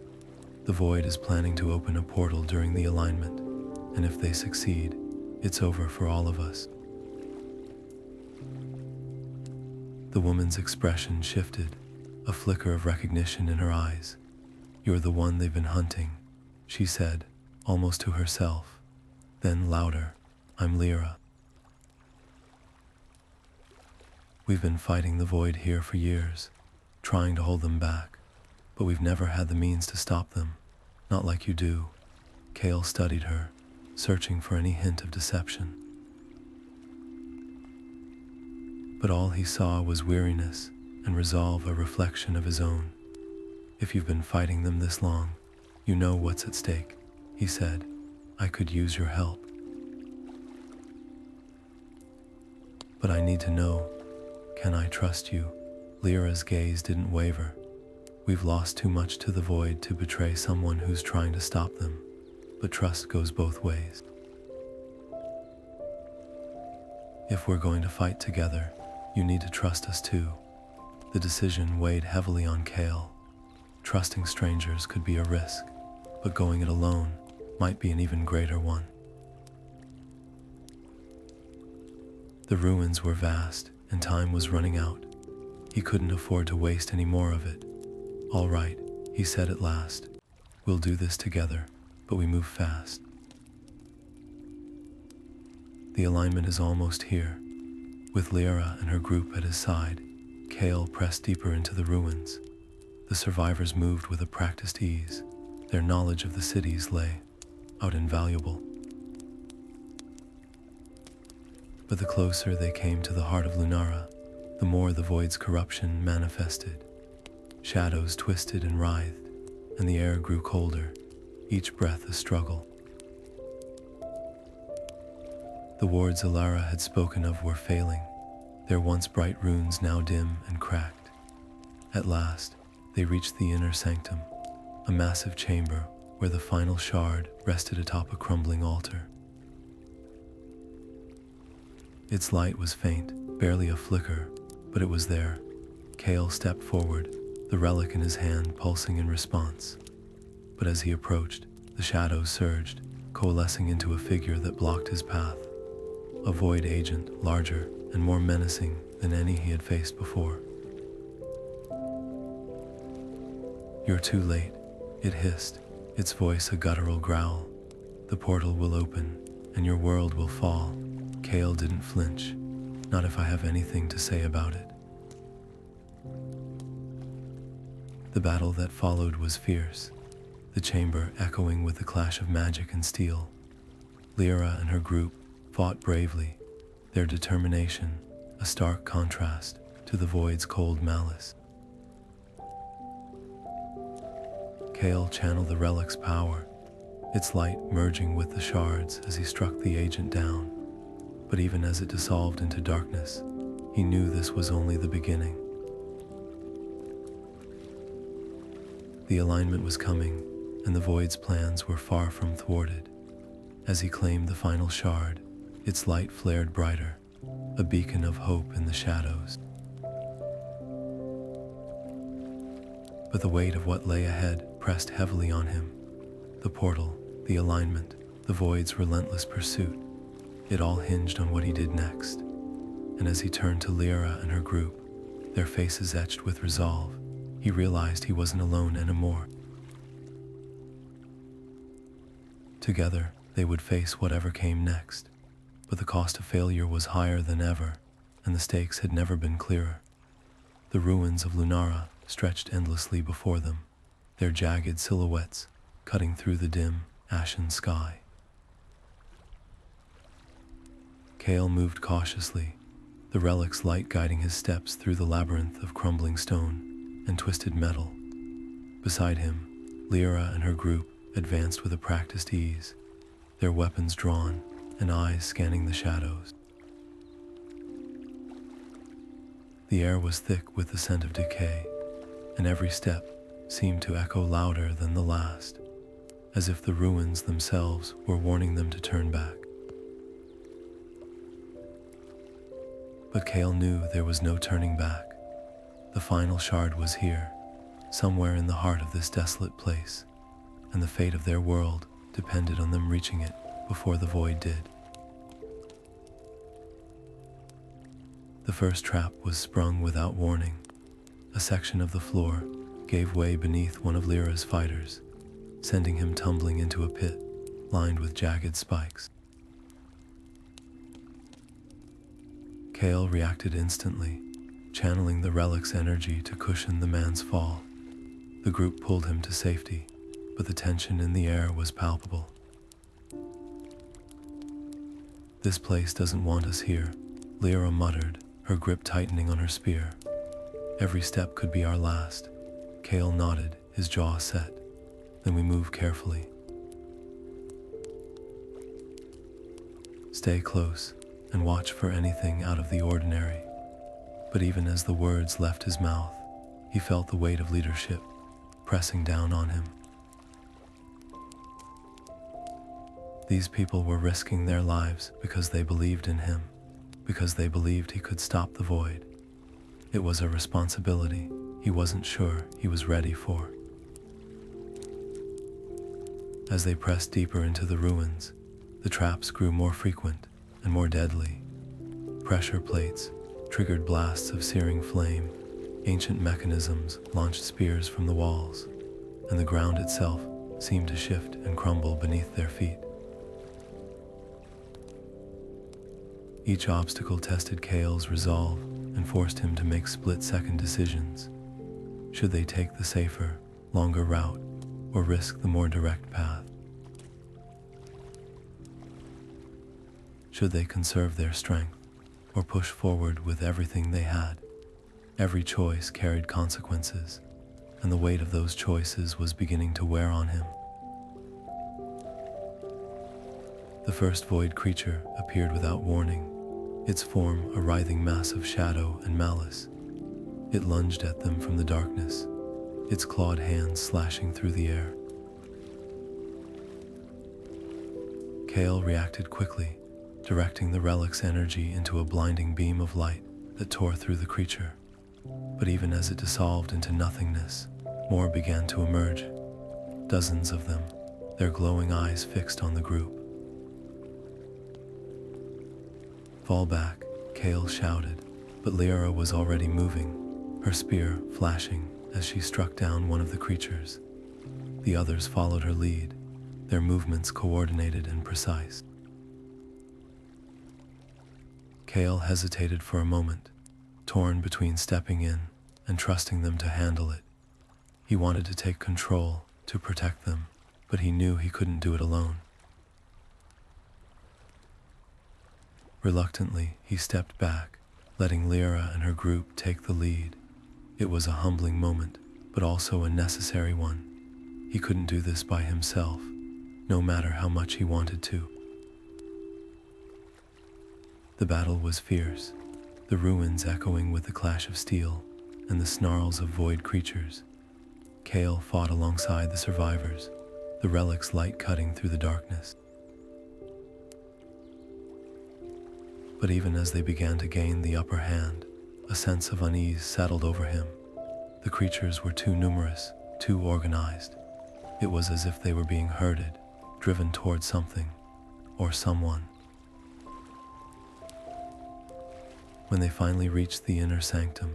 The void is planning to open a portal during the alignment, and if they succeed, it's over for all of us." The woman's expression shifted, a flicker of recognition in her eyes. "You're the one they've been hunting," she said, almost to herself. Then louder, "I'm Elara. We've been fighting the void here for years, trying to hold them back, but we've never had the means to stop them, not like you do." Kale studied her, searching for any hint of deception. But all he saw was weariness and resolve, a reflection of his own. "If you've been fighting them this long, you know what's at stake," he said. "I could use your help. But I need to know, can I trust you?" Lyra's gaze didn't waver. "We've lost too much to the void to betray someone who's trying to stop them, but trust goes both ways. If we're going to fight together, you need to trust us too." The decision weighed heavily on Kale. Trusting strangers could be a risk, but going it alone might be an even greater one. The ruins were vast, and time was running out. He couldn't afford to waste any more of it. "All right," he said at last. "We'll do this together, but we move fast. The alignment is almost here." With Elara and her group at his side, Kale pressed deeper into the ruins. The survivors moved with a practiced ease. Their knowledge of the cities lay out invaluable. But the closer they came to the heart of Lunara, the more the void's corruption manifested. Shadows twisted and writhed, and the air grew colder, each breath a struggle. The wards Alara had spoken of were failing, their once bright runes now dim and cracked. At last, they reached the inner sanctum, a massive chamber where the final shard rested atop a crumbling altar. Its light was faint, barely a flicker, but it was there. Kale stepped forward, the relic in his hand pulsing in response. But as he approached, the shadows surged, coalescing into a figure that blocked his path. A void agent, larger and more menacing than any he had faced before. "You're too late," it hissed, its voice a guttural growl. "The portal will open, and your world will fall." Kale didn't flinch. "Not if I have anything to say about it." The battle that followed was fierce, the chamber echoing with the clash of magic and steel. Elara and her group fought bravely, their determination a stark contrast to the void's cold malice. Kale channeled the relic's power, its light merging with the shards as he struck the agent down. But even as it dissolved into darkness, he knew this was only the beginning. The alignment was coming, and the Void's plans were far from thwarted. As he claimed the final shard, its light flared brighter, a beacon of hope in the shadows. But the weight of what lay ahead pressed heavily on him. The portal, the alignment, the Void's relentless pursuit. It all hinged on what he did next. And as he turned to Elara and her group, their faces etched with resolve, he realized he wasn't alone anymore. Together, they would face whatever came next, but the cost of failure was higher than ever, and the stakes had never been clearer. The ruins of Lunara stretched endlessly before them, their jagged silhouettes cutting through the dim, ashen sky. Kale moved cautiously, the relic's light guiding his steps through the labyrinth of crumbling stone and twisted metal. Beside him, Elara and her group advanced with a practiced ease, their weapons drawn and eyes scanning the shadows. The air was thick with the scent of decay, and every step seemed to echo louder than the last, as if the ruins themselves were warning them to turn back. But Kale knew there was no turning back. The final shard was here, somewhere in the heart of this desolate place, and the fate of their world depended on them reaching it before the Void did. The first trap was sprung without warning. A section of the floor gave way beneath one of Lera's fighters, sending him tumbling into a pit lined with jagged spikes. Kale reacted instantly, channeling the relic's energy to cushion the man's fall. The group pulled him to safety, but the tension in the air was palpable. "This place doesn't want us here," Elara muttered, her grip tightening on her spear. "Every step could be our last." Kale nodded, his jaw set. "Then we move carefully. Stay close and watch for anything out of the ordinary." But even as the words left his mouth, he felt the weight of leadership pressing down on him. These people were risking their lives because they believed in him, because they believed he could stop the Void. It was a responsibility he wasn't sure he was ready for. As they pressed deeper into the ruins, the traps grew more frequent and more deadly. Pressure plates triggered blasts of searing flame, ancient mechanisms launched spears from the walls, and the ground itself seemed to shift and crumble beneath their feet. Each obstacle tested Kale's resolve and forced him to make split-second decisions. Should they take the safer, longer route, or risk the more direct path? Should they conserve their strength, or push forward with everything they had? Every choice carried consequences, and the weight of those choices was beginning to wear on him. The first Void creature appeared without warning, its form a writhing mass of shadow and malice. It lunged at them from the darkness, its clawed hands slashing through the air. Kale reacted quickly, directing the relic's energy into a blinding beam of light that tore through the creature. But even as it dissolved into nothingness, more began to emerge, dozens of them, their glowing eyes fixed on the group. "Fall back," Kale shouted, but Elara was already moving, her spear flashing as she struck down one of the creatures. The others followed her lead, their movements coordinated and precise. Kale hesitated for a moment, torn between stepping in and trusting them to handle it. He wanted to take control, to protect them, but he knew he couldn't do it alone. Reluctantly, he stepped back, letting Elara and her group take the lead. It was a humbling moment, but also a necessary one. He couldn't do this by himself, no matter how much he wanted to. The battle was fierce, the ruins echoing with the clash of steel and the snarls of void creatures. Kale fought alongside the survivors, the relic's light cutting through the darkness. But even as they began to gain the upper hand, a sense of unease settled over him. The creatures were too numerous, too organized. It was as if they were being herded, driven toward something, or someone. When they finally reached the inner sanctum,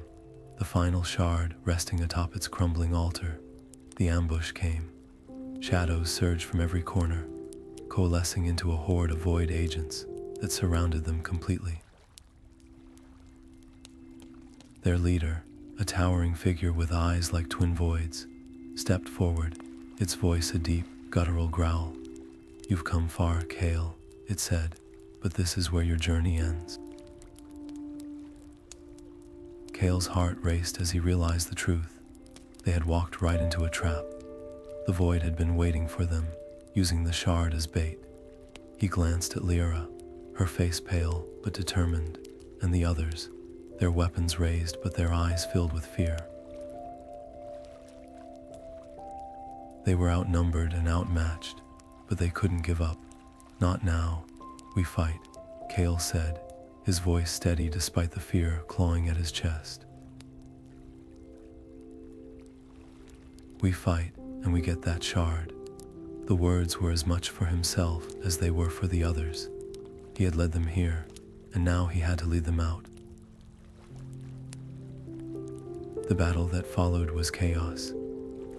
the final shard resting atop its crumbling altar, the ambush came. Shadows surged from every corner, coalescing into a horde of void agents that surrounded them completely. Their leader, a towering figure with eyes like twin voids, stepped forward, its voice a deep, guttural growl. "You've come far, Kale," it said, "but this is where your journey ends." Kale's heart raced as he realized the truth. They had walked right into a trap. The void had been waiting for them, using the shard as bait. He glanced at Elara, her face pale but determined, and the others, their weapons raised but their eyes filled with fear. They were outnumbered and outmatched, but they couldn't give up. "Not now. We fight," Kale said, his voice steady despite the fear clawing at his chest. "We fight, and we get that shard." The words were as much for himself as they were for the others. He had led them here, and now he had to lead them out. The battle that followed was chaos.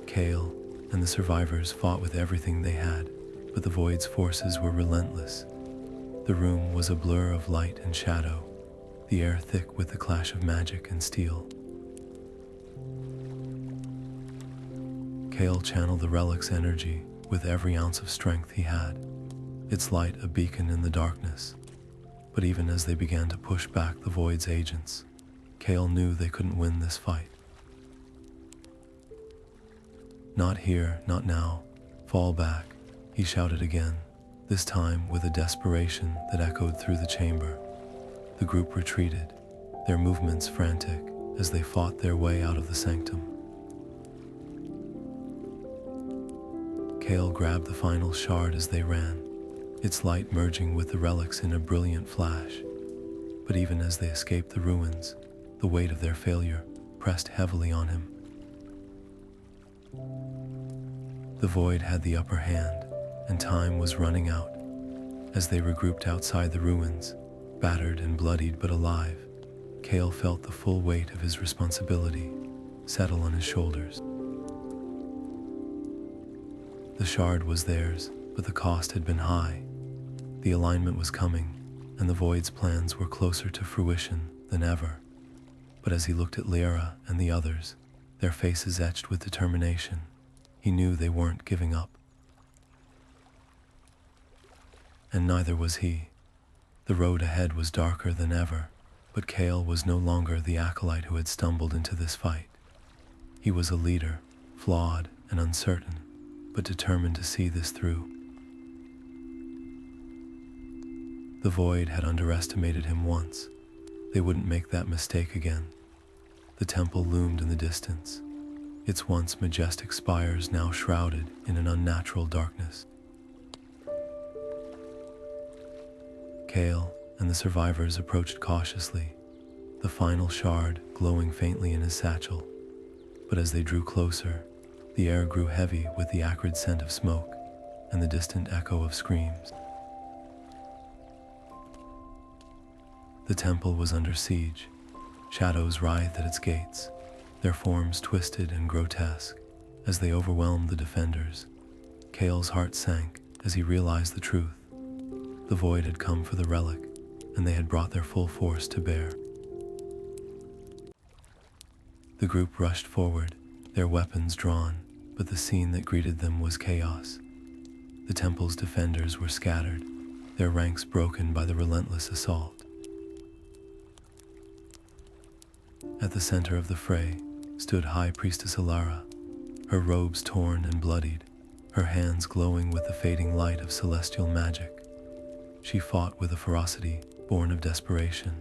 Kale and the survivors fought with everything they had, but the void's forces were relentless. The room was a blur of light and shadow, the air thick with the clash of magic and steel. Kale channeled the relic's energy with every ounce of strength he had, its light a beacon in the darkness. But even as they began to push back the void's agents, Kale knew they couldn't win this fight. "Not here, not now. Fall back," he shouted again, this time with a desperation that echoed through the chamber. The group retreated, their movements frantic as they fought their way out of the sanctum. Kale grabbed the final shard as they ran, its light merging with the relics in a brilliant flash. But even as they escaped the ruins, the weight of their failure pressed heavily on him. The void had the upper hand, and time was running out. As they regrouped outside the ruins, battered and bloodied but alive, Kale felt the full weight of his responsibility settle on his shoulders. The shard was theirs, but the cost had been high. The alignment was coming, and the void's plans were closer to fruition than ever. But as he looked at Elara and the others, their faces etched with determination, he knew they weren't giving up. And neither was he. The road ahead was darker than ever, but Kale was no longer the acolyte who had stumbled into this fight. He was a leader, flawed and uncertain, but determined to see this through. The void had underestimated him once. They wouldn't make that mistake again. The temple loomed in the distance, its once majestic spires now shrouded in an unnatural darkness. Kale and the survivors approached cautiously, the final shard glowing faintly in his satchel. But as they drew closer, the air grew heavy with the acrid scent of smoke and the distant echo of screams. The temple was under siege. Shadows writhed at its gates, their forms twisted and grotesque as they overwhelmed the defenders. Kale's heart sank as he realized the truth. The void had come for the relic, and they had brought their full force to bear. The group rushed forward, their weapons drawn, but the scene that greeted them was chaos. The temple's defenders were scattered, their ranks broken by the relentless assault. At the center of the fray stood High Priestess Elara, her robes torn and bloodied, her hands glowing with the fading light of celestial magic. She fought with a ferocity born of desperation,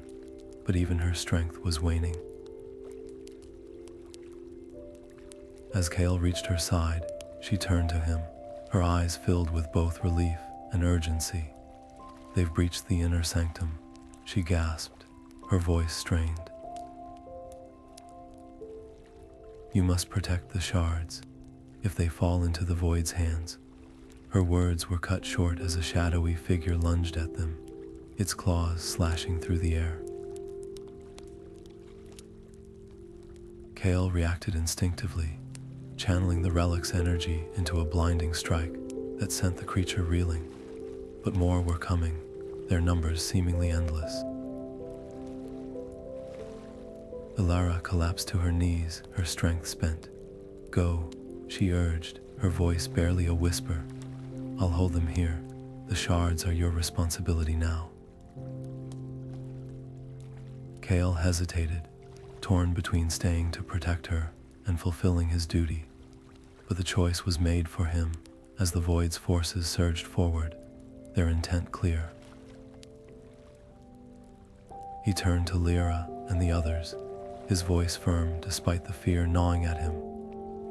but even her strength was waning. As Kale reached her side, she turned to him, her eyes filled with both relief and urgency. "They've breached the inner sanctum," she gasped, her voice strained. "You must protect the shards. If they fall into the void's hands." Her words were cut short as a shadowy figure lunged at them, its claws slashing through the air. Kale reacted instinctively, channeling the relic's energy into a blinding strike that sent the creature reeling. But more were coming, their numbers seemingly endless. Alara collapsed to her knees, her strength spent. "Go," she urged, her voice barely a whisper. "I'll hold them here. The shards are your responsibility now." Kael hesitated, torn between staying to protect her and fulfilling his duty. But the choice was made for him as the void's forces surged forward, their intent clear. He turned to Lyra and the others, his voice firm despite the fear gnawing at him.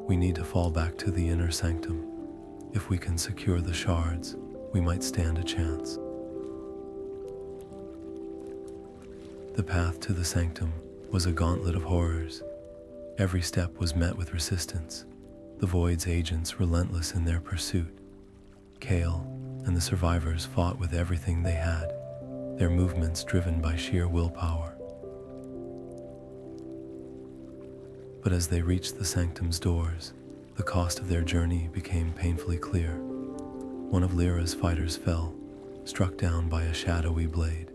"We need to fall back to the inner sanctum. If we can secure the shards, we might stand a chance." The path to the sanctum was a gauntlet of horrors. Every step was met with resistance, the void's agents relentless in their pursuit. Kale and the survivors fought with everything they had, their movements driven by sheer willpower. But as they reached the sanctum's doors, the cost of their journey became painfully clear. One of Lyra's fighters fell, struck down by a shadowy blade.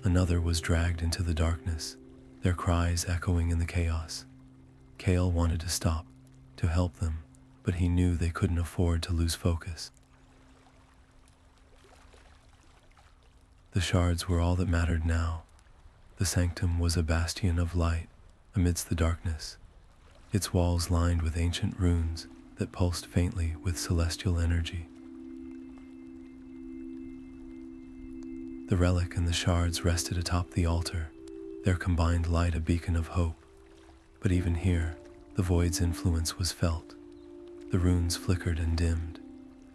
Another was dragged into the darkness, their cries echoing in the chaos. Kale wanted to stop, to help them, but he knew they couldn't afford to lose focus. The shards were all that mattered now. The sanctum was a bastion of light amidst the darkness, its walls lined with ancient runes that pulsed faintly with celestial energy. The relic and the shards rested atop the altar, their combined light a beacon of hope. But even here, the void's influence was felt. The runes flickered and dimmed,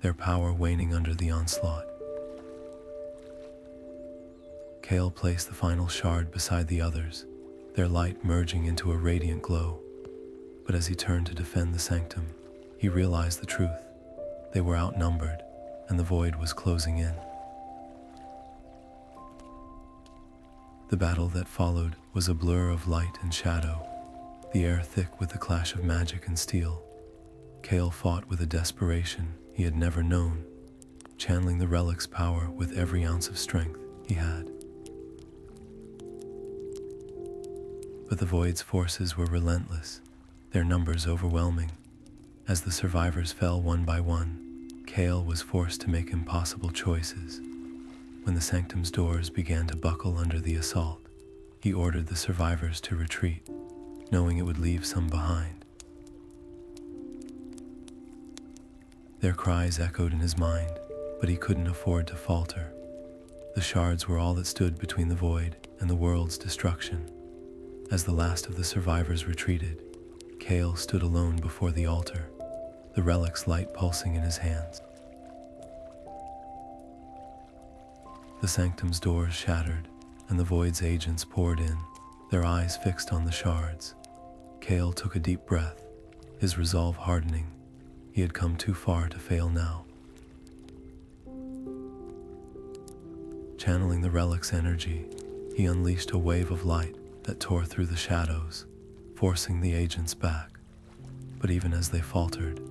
their power waning under the onslaught. Kale placed the final shard beside the others, their light merging into a radiant glow. But as he turned to defend the sanctum, he realized the truth. They were outnumbered, and the void was closing in. The battle that followed was a blur of light and shadow, the air thick with the clash of magic and steel. Kale fought with a desperation he had never known, channeling the relic's power with every ounce of strength he had. But the void's forces were relentless, their numbers overwhelming. As the survivors fell one by one, Kale was forced to make impossible choices. When the sanctum's doors began to buckle under the assault, he ordered the survivors to retreat, knowing it would leave some behind. Their cries echoed in his mind, but he couldn't afford to falter. The shards were all that stood between the void and the world's destruction. As the last of the survivors retreated, Kale stood alone before the altar, the relic's light pulsing in his hands. The sanctum's doors shattered, and the void's agents poured in, their eyes fixed on the shards. Kale took a deep breath, his resolve hardening. He had come too far to fail now. Channeling the relic's energy, he unleashed a wave of light that tore through the shadows, forcing the agents back. But even as they faltered,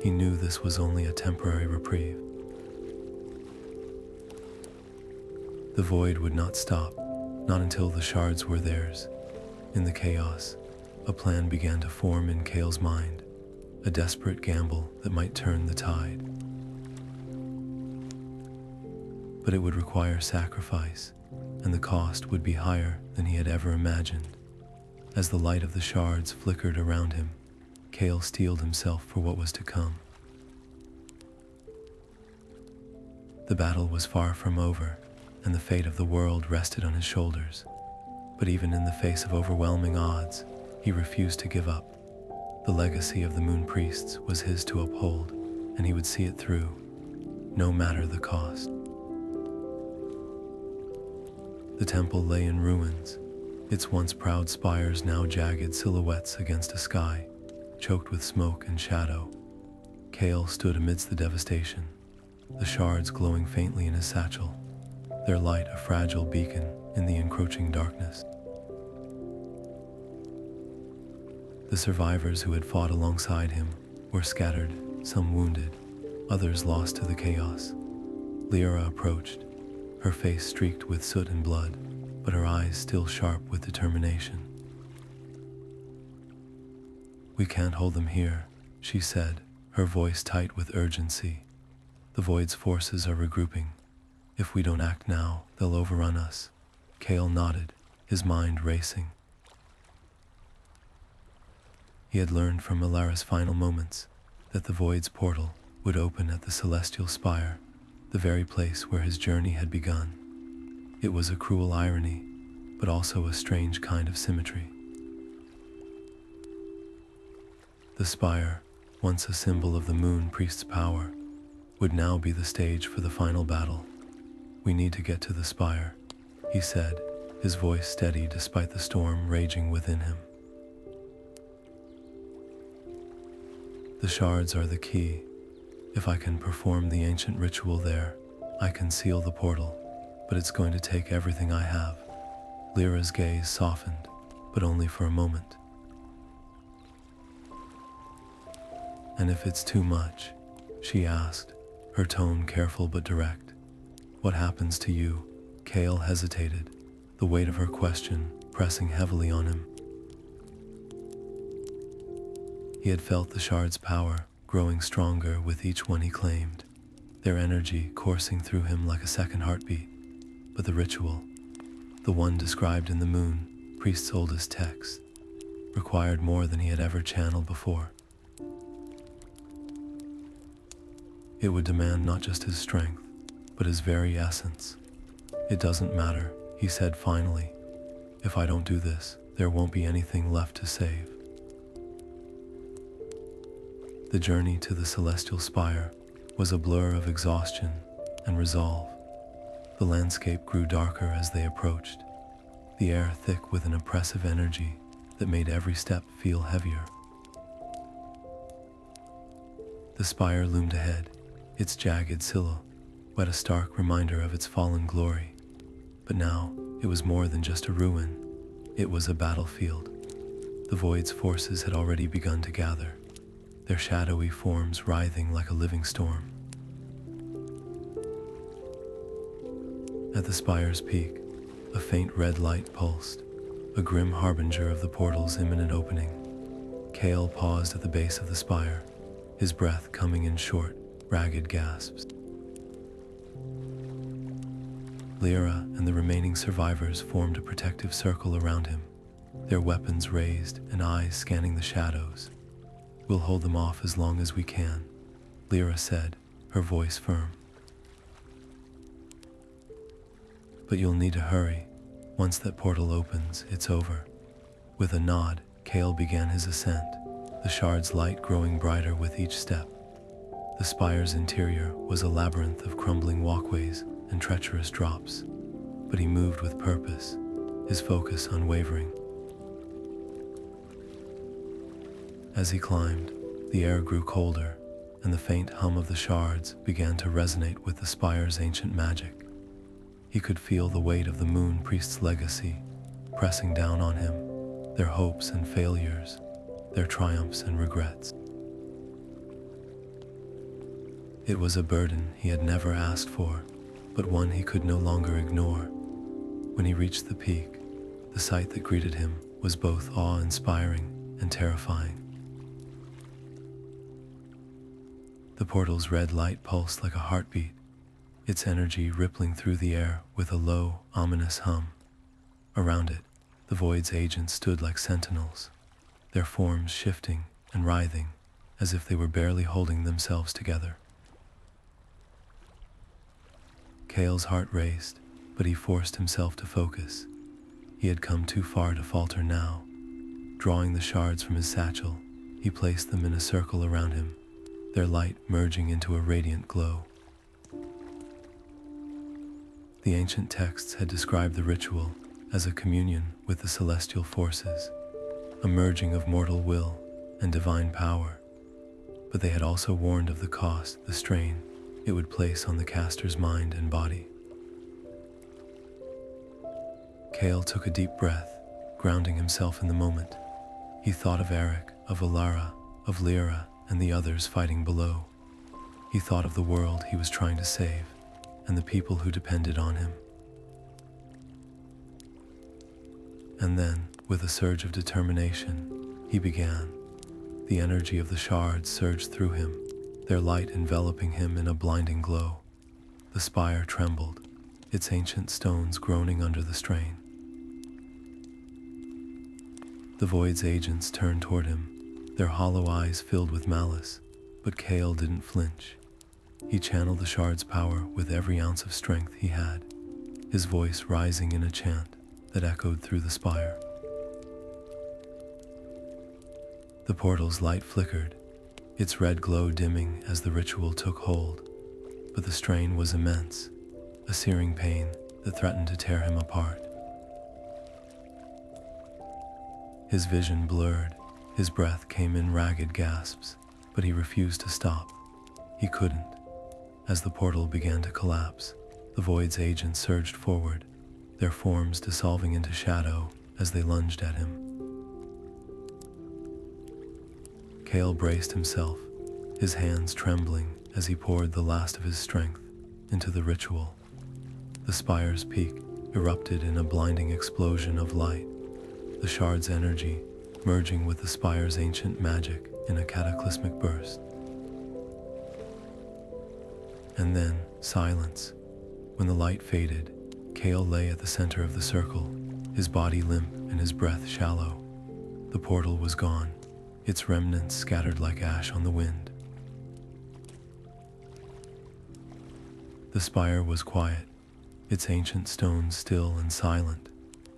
he knew this was only a temporary reprieve. The void would not stop, not until the shards were theirs. In the chaos, a plan began to form in Kale's mind, a desperate gamble that might turn the tide. But it would require sacrifice, and the cost would be higher than he had ever imagined. As the light of the shards flickered around him, Kale steeled himself for what was to come. The battle was far from over, and the fate of the world rested on his shoulders. But even in the face of overwhelming odds, he refused to give up. The legacy of the Moon Priests was his to uphold, and he would see it through, no matter the cost. The temple lay in ruins, its once proud spires now jagged silhouettes against a sky choked with smoke and shadow. Kale stood amidst the devastation, the shards glowing faintly in his satchel, their light a fragile beacon in the encroaching darkness. The survivors who had fought alongside him were scattered, some wounded, others lost to the chaos. Elara approached, her face streaked with soot and blood, but her eyes still sharp with determination. "We can't hold them here," she said, her voice tight with urgency. "The Void's forces are regrouping. If we don't act now, they'll overrun us." Kale nodded, his mind racing. He had learned from Alara's final moments that the Void's portal would open at the Celestial Spire, the very place where his journey had begun. It was a cruel irony, but also a strange kind of symmetry. The spire, once a symbol of the Moon Priest's power, would now be the stage for the final battle. "We need to get to the spire," he said, his voice steady despite the storm raging within him. "The shards are the key. If I can perform the ancient ritual there, I can seal the portal, but it's going to take everything I have." Elara's gaze softened, but only for a moment. "And if it's too much?" she asked, her tone careful but direct. "What happens to you?" Kale hesitated, the weight of her question pressing heavily on him. He had felt the shard's power growing stronger with each one he claimed, their energy coursing through him like a second heartbeat. But the ritual, the one described in the Moon Priest's oldest text, required more than he had ever channeled before. It would demand not just his strength, but his very essence. "It doesn't matter," he said finally. "If I don't do this, there won't be anything left to save." The journey to the Celestial Spire was a blur of exhaustion and resolve. The landscape grew darker as they approached, the air thick with an oppressive energy that made every step feel heavier. The spire loomed ahead, its jagged silhouette a stark reminder of its fallen glory. But now, it was more than just a ruin. It was a battlefield. The Void's forces had already begun to gather, their shadowy forms writhing like a living storm. At the spire's peak, a faint red light pulsed, a grim harbinger of the portal's imminent opening. Kale paused at the base of the spire, his breath coming in short, ragged gasps. Elara and the remaining survivors formed a protective circle around him, their weapons raised and eyes scanning the shadows. "We'll hold them off as long as we can," Elara said, her voice firm. "But you'll need to hurry. Once that portal opens, it's over." With a nod, Kale began his ascent, the shard's light growing brighter with each step. The spire's interior was a labyrinth of crumbling walkways and treacherous drops, but he moved with purpose, his focus unwavering. As he climbed, the air grew colder, and the faint hum of the shards began to resonate with the spire's ancient magic. He could feel the weight of the Moon Priest's legacy pressing down on him, their hopes and failures, their triumphs and regrets. It was a burden he had never asked for, but one he could no longer ignore. When he reached the peak, the sight that greeted him was both awe-inspiring and terrifying. The portal's red light pulsed like a heartbeat, its energy rippling through the air with a low, ominous hum. Around it, The void's agents stood like sentinels, their forms shifting and writhing as if they were barely holding themselves together. Kael's heart raced, but he forced himself to focus. He had come too far to falter now. Drawing the shards from his satchel, he placed them in a circle around him, their light merging into a radiant glow. The ancient texts had described the ritual as a communion with the celestial forces, a merging of mortal will and divine power, but they had also warned of the cost, the strain it would place on the caster's mind and body. Kael took a deep breath, grounding himself in the moment. He thought of Erik, of Alara, of Lyra, and the others fighting below. He thought of the world he was trying to save, and the people who depended on him. And then, with a surge of determination, he began. The energy of the shards surged through him, their light enveloping him in a blinding glow. The spire trembled, its ancient stones groaning under the strain. The void's agents turned toward him, their hollow eyes filled with malice, but Kael didn't flinch. He channeled the shard's power with every ounce of strength he had, his voice rising in a chant that echoed through the spire. The portal's light flickered, its red glow dimming as the ritual took hold, but the strain was immense, a searing pain that threatened to tear him apart. His vision blurred, his breath came in ragged gasps, but he refused to stop. He couldn't. As the portal began to collapse, the void's agents surged forward, their forms dissolving into shadow as they lunged at him. Kael braced himself, his hands trembling as he poured the last of his strength into the ritual. The spire's peak erupted in a blinding explosion of light, the shard's energy merging with the spire's ancient magic in a cataclysmic burst. And then, silence. When the light faded, Kael lay at the center of the circle, his body limp and his breath shallow. The portal was gone, its remnants scattered like ash on the wind. The spire was quiet, its ancient stones still and silent,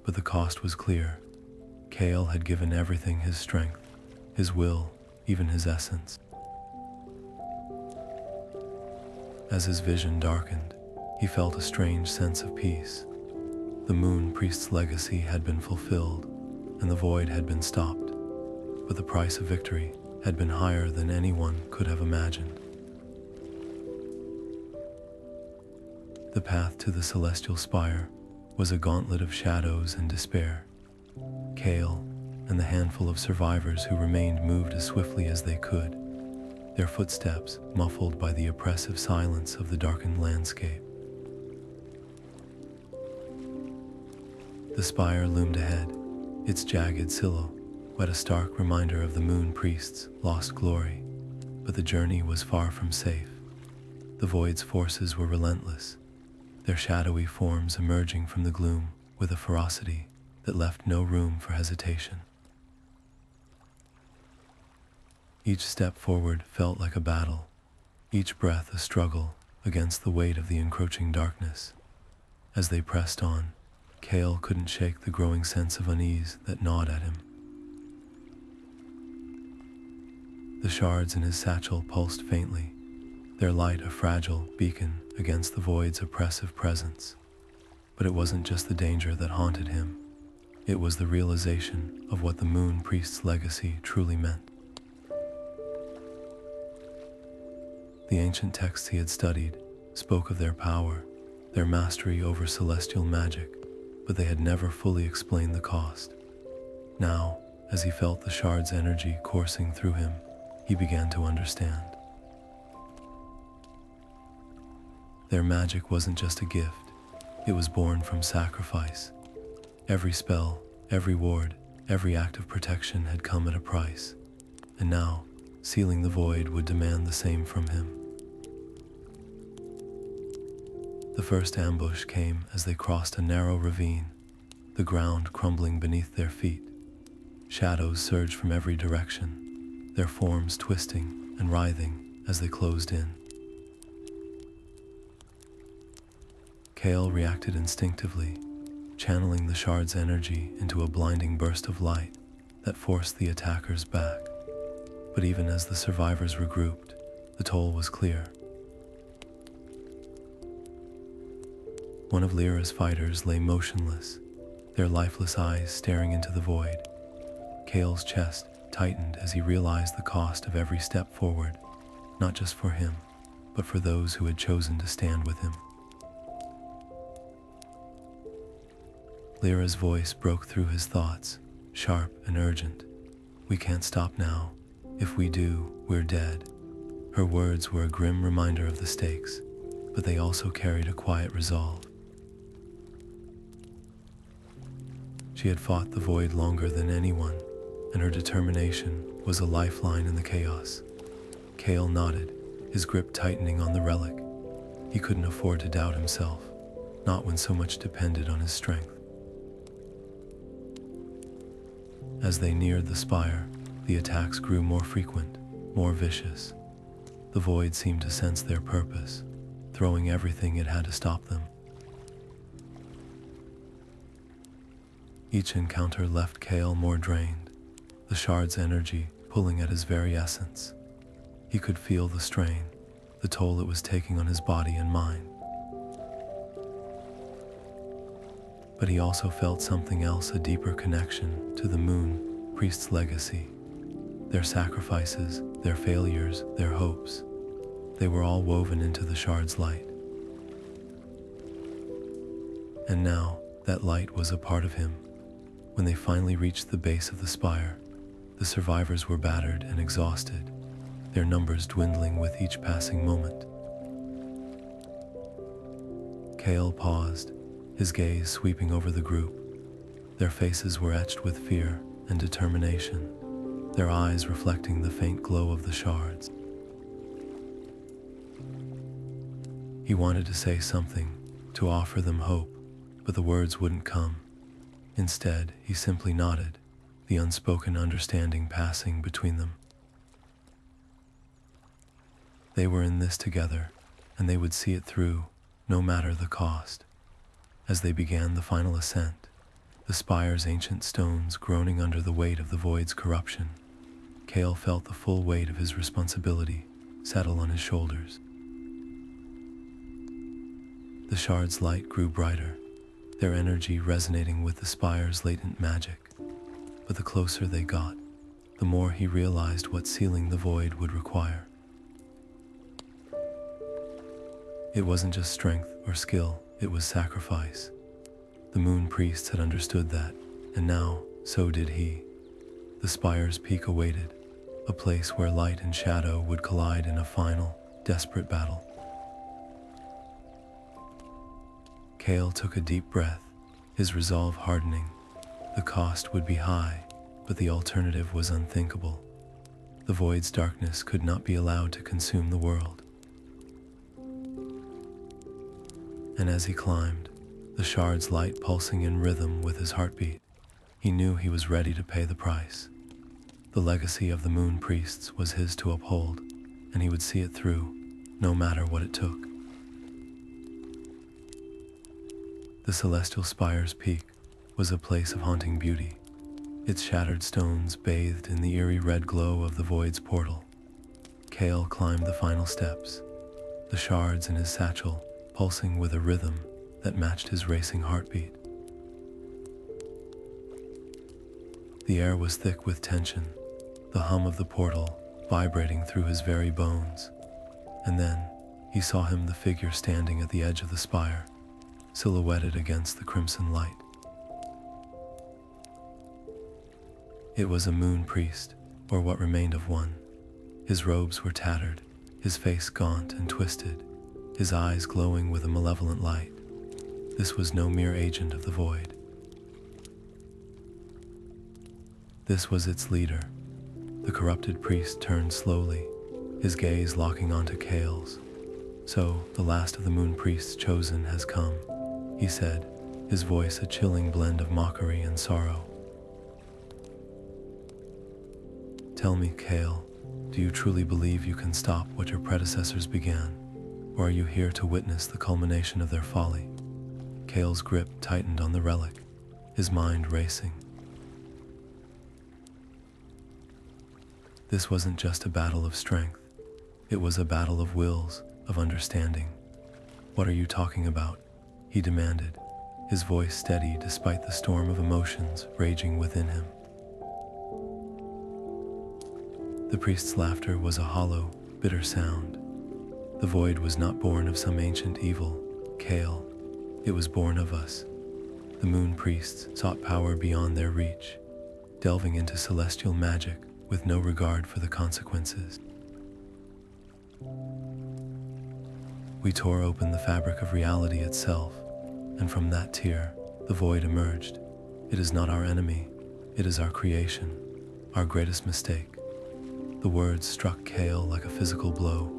but the cost was clear. Kael had given everything, his strength, his will, even his essence. As his vision darkened, he felt a strange sense of peace. The Moon Priest's legacy had been fulfilled, and the void had been stopped, but the price of victory had been higher than anyone could have imagined. The path to the Celestial Spire was a gauntlet of shadows and despair. Kael and the handful of survivors who remained moved as swiftly as they could, their footsteps muffled by the oppressive silence of the darkened landscape. The spire loomed ahead, its jagged silhouette a stark reminder of the Moon Priest's lost glory, but the journey was far from safe. The void's forces were relentless, their shadowy forms emerging from the gloom with a ferocity that left no room for hesitation. Each step forward felt like a battle, each breath a struggle against the weight of the encroaching darkness. As they pressed on, Kael couldn't shake the growing sense of unease that gnawed at him. The shards in his satchel pulsed faintly, their light a fragile beacon against the void's oppressive presence. But it wasn't just the danger that haunted him. It was the realization of what the Moon Priest's legacy truly meant. The ancient texts he had studied spoke of their power, their mastery over celestial magic, but they had never fully explained the cost. Now, as he felt the shard's energy coursing through him, he began to understand. Their magic wasn't just a gift, it was born from sacrifice. Every spell, every ward, every act of protection had come at a price, and now, sealing the void would demand the same from him. The first ambush came as they crossed a narrow ravine, the ground crumbling beneath their feet. Shadows surged from every direction, their forms twisting and writhing as they closed in. Kale reacted instinctively, channeling the shard's energy into a blinding burst of light that forced the attackers back. But even as the survivors regrouped, the toll was clear. One of Lyra's fighters lay motionless, their lifeless eyes staring into the void. Kale's chest tightened as he realized the cost of every step forward, not just for him, but for those who had chosen to stand with him. Lyra's voice broke through his thoughts, sharp and urgent. "We can't stop now. If we do, we're dead." Her words were a grim reminder of the stakes, but they also carried a quiet resolve. She had fought the void longer than anyone, and her determination was a lifeline in the chaos. Kale nodded, his grip tightening on the relic. He couldn't afford to doubt himself, not when so much depended on his strength. As they neared the spire, the attacks grew more frequent, more vicious. The void seemed to sense their purpose, throwing everything it had to stop them. Each encounter left Kale more drained, the shard's energy pulling at his very essence. He could feel the strain, the toll it was taking on his body and mind. But he also felt something else, a deeper connection to the Moon Priest's legacy. Their sacrifices, their failures, their hopes, they were all woven into the shard's light. And now, that light was a part of him. When they finally reached the base of the spire, the survivors were battered and exhausted, their numbers dwindling with each passing moment. Kale paused, his gaze sweeping over the group. Their faces were etched with fear and determination, their eyes reflecting the faint glow of the shards. He wanted to say something, to offer them hope, but the words wouldn't come. Instead, he simply nodded, the unspoken understanding passing between them. They were in this together, and they would see it through, no matter the cost. As they began the final ascent, the spire's ancient stones groaning under the weight of the void's corruption, Kale felt the full weight of his responsibility settle on his shoulders. The shard's light grew brighter, their energy resonating with the spire's latent magic. But the closer they got, the more he realized what sealing the void would require. It wasn't just strength or skill, it was sacrifice. The Moon Priests had understood that, and now, so did he. The spire's peak awaited, a place where light and shadow would collide in a final, desperate battle. Kale took a deep breath, his resolve hardening. The cost would be high, but the alternative was unthinkable. The void's darkness could not be allowed to consume the world. And as he climbed, the shard's light pulsing in rhythm with his heartbeat, he knew he was ready to pay the price. The legacy of the Moon Priests was his to uphold, and he would see it through, no matter what it took. The Celestial Spire's peak was a place of haunting beauty, its shattered stones bathed in the eerie red glow of the void's portal. Kale climbed the final steps, the shards in his satchel pulsing with a rhythm that matched his racing heartbeat. The air was thick with tension, the hum of the portal vibrating through his very bones. And then he saw him, the figure standing at the edge of the spire, silhouetted against the crimson light. It was a Moon Priest, or what remained of one. His robes were tattered, his face gaunt and twisted, his eyes glowing with a malevolent light. This was no mere agent of the void. This was its leader. The corrupted priest turned slowly, his gaze locking onto Kale's. "So, the last of the Moon Priests chosen has come," he said, his voice a chilling blend of mockery and sorrow. Tell me, Kale, do you truly believe you can stop what your predecessors began, or are you here to witness the culmination of their folly? Kale's grip tightened on the relic, his mind racing. This wasn't just a battle of strength. It was a battle of wills, of understanding. What are you talking about? He demanded, his voice steady despite the storm of emotions raging within him. The priest's laughter was a hollow, bitter sound. The void was not born of some ancient evil, Kael. It was born of us. The Moon Priests sought power beyond their reach, delving into celestial magic with no regard for the consequences. We tore open the fabric of reality itself, and from that tear, the void emerged. It is not our enemy, it is our creation, our greatest mistake. The words struck Kael like a physical blow,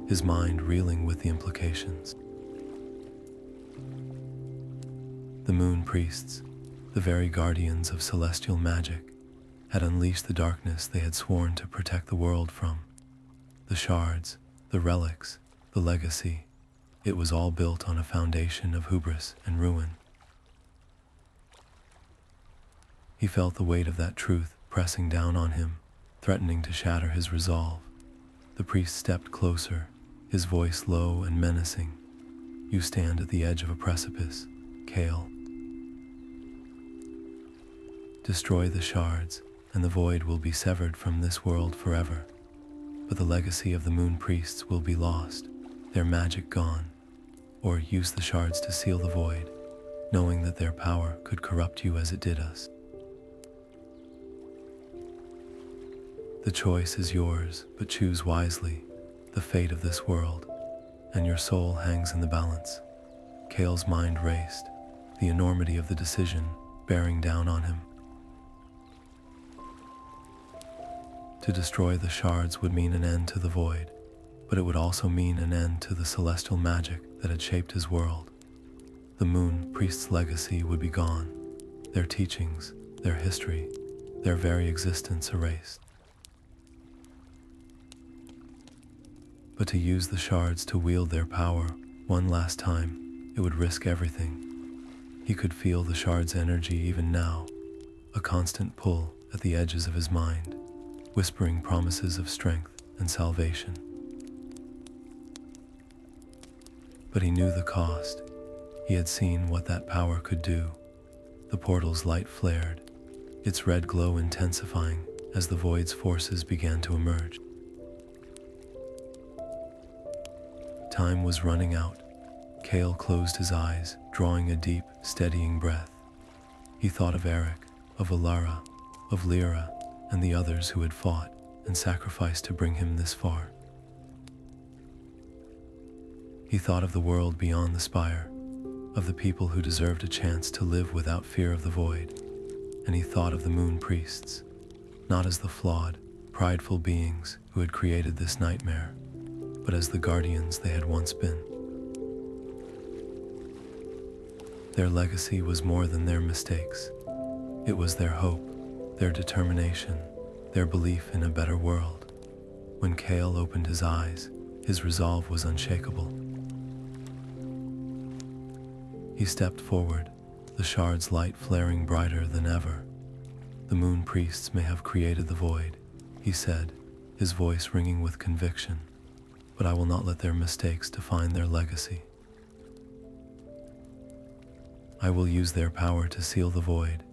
his mind reeling with the implications. The Moon Priests, the very guardians of celestial magic, had unleashed the darkness they had sworn to protect the world from. The shards, the relics, the legacy, it was all built on a foundation of hubris and ruin. He felt the weight of that truth pressing down on him, threatening to shatter his resolve. The priest stepped closer, his voice low and menacing. You stand at the edge of a precipice, Kael. Destroy the shards, and the void will be severed from this world forever. But the legacy of the Moon Priests will be lost, their magic gone. Or use the shards to seal the void, knowing that their power could corrupt you as it did us. The choice is yours, but choose wisely. The fate of this world, and your soul hangs in the balance. Kael's mind raced, the enormity of the decision bearing down on him. To destroy the shards would mean an end to the void, but it would also mean an end to the celestial magic that had shaped his world. The Moon Priest's legacy would be gone, their teachings, their history, their very existence erased. But to use the shards to wield their power one last time, it would risk everything. He could feel the shards' energy even now, a constant pull at the edges of his mind, whispering promises of strength and salvation. But he knew the cost. He had seen what that power could do. The portal's light flared, its red glow intensifying as the void's forces began to emerge. Time was running out. Kael closed his eyes, drawing a deep, steadying breath. He thought of Erik, of Alara, of Lyra, and the others who had fought and sacrificed to bring him this far. He thought of the world beyond the spire, of the people who deserved a chance to live without fear of the void, and he thought of the Moon Priests, not as the flawed, prideful beings who had created this nightmare, but as the guardians they had once been. Their legacy was more than their mistakes. It was their hope, their determination, their belief in a better world. When Kael opened his eyes, his resolve was unshakable. He stepped forward, the shard's light flaring brighter than ever. The Moon Priests may have created the void, he said, his voice ringing with conviction, but I will not let their mistakes define their legacy. I will use their power to seal the void,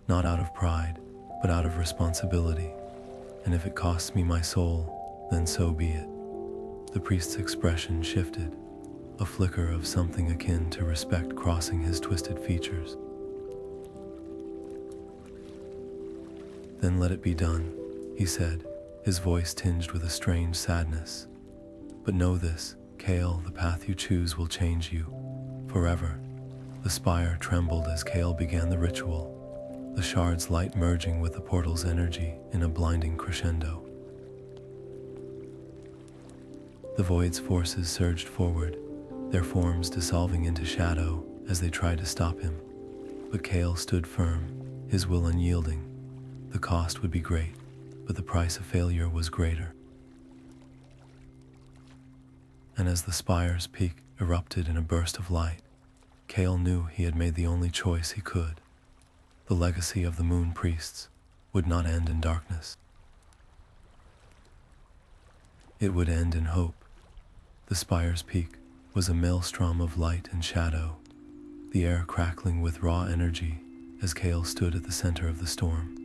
not out of pride, but out of responsibility. And if it costs me my soul, then so be it. The priest's expression shifted, a flicker of something akin to respect crossing his twisted features. Then let it be done, he said, his voice tinged with a strange sadness. But know this, Kael, the path you choose will change you, forever. The spire trembled as Kael began the ritual, the shard's light merging with the portal's energy in a blinding crescendo. The void's forces surged forward, their forms dissolving into shadow as they tried to stop him. But Kale stood firm, his will unyielding. The cost would be great, but the price of failure was greater. And as the spire's peak erupted in a burst of light, Kale knew he had made the only choice he could. The legacy of the Moon Priests would not end in darkness. It would end in hope. The spire's peak was a maelstrom of light and shadow, the air crackling with raw energy as Kale stood at the center of the storm.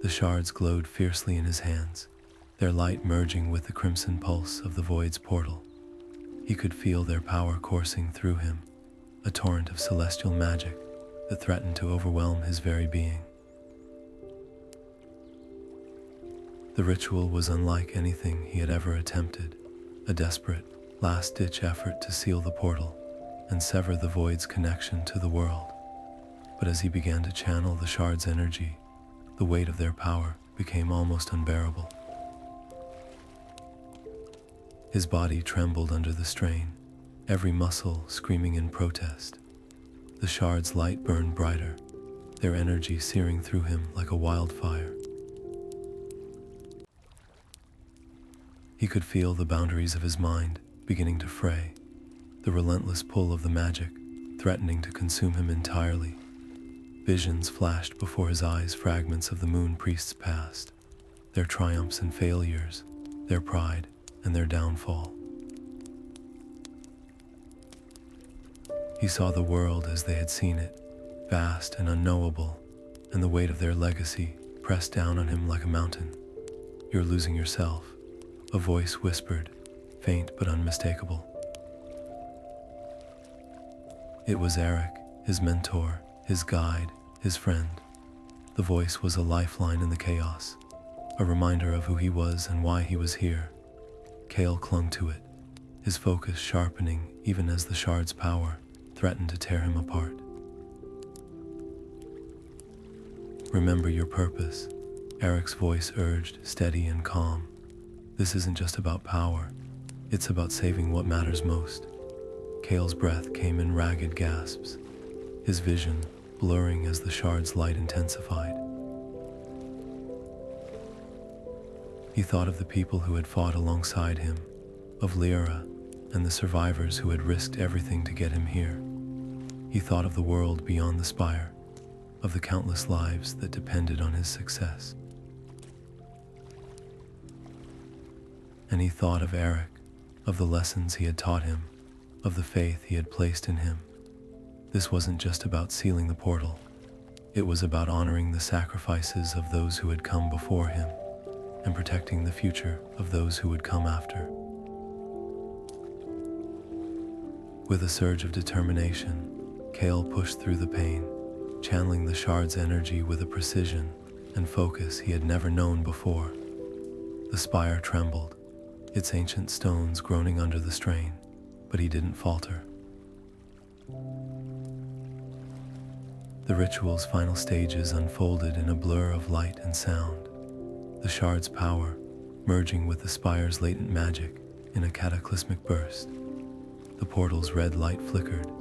The shards glowed fiercely in his hands, their light merging with the crimson pulse of the void's portal. He could feel their power coursing through him, a torrent of celestial magic that threatened to overwhelm his very being. The ritual was unlike anything he had ever attempted, a desperate, last-ditch effort to seal the portal and sever the void's connection to the world. But as he began to channel the shard's energy, the weight of their power became almost unbearable. His body trembled under the strain, every muscle screaming in protest. The shard's light burned brighter, their energy searing through him like a wildfire. He could feel the boundaries of his mind beginning to fray, the relentless pull of the magic threatening to consume him entirely. Visions flashed before his eyes, fragments of the Moon Priest's past, their triumphs and failures, their pride and their downfall. He saw the world as they had seen it, vast and unknowable, and the weight of their legacy pressed down on him like a mountain. "You're losing yourself," a voice whispered, faint but unmistakable. It was Erik, his mentor, his guide, his friend. The voice was a lifeline in the chaos, a reminder of who he was and why he was here. Kale clung to it, his focus sharpening even as the shard's power threatened to tear him apart. "Remember your purpose," Erik's voice urged, steady and calm. "This isn't just about power, it's about saving what matters most." Kale's breath came in ragged gasps, his vision blurring as the shard's light intensified. He thought of the people who had fought alongside him, of Elara and the survivors who had risked everything to get him here. He thought of the world beyond the spire, of the countless lives that depended on his success. And he thought of Erik, of the lessons he had taught him, of the faith he had placed in him. This wasn't just about sealing the portal. It was about honoring the sacrifices of those who had come before him and protecting the future of those who would come after. With a surge of determination, Kale pushed through the pain, channeling the shard's energy with a precision and focus he had never known before. The spire trembled, its ancient stones groaning under the strain, but he didn't falter. The ritual's final stages unfolded in a blur of light and sound, the shard's power merging with the spire's latent magic in a cataclysmic burst. The portal's red light flickered,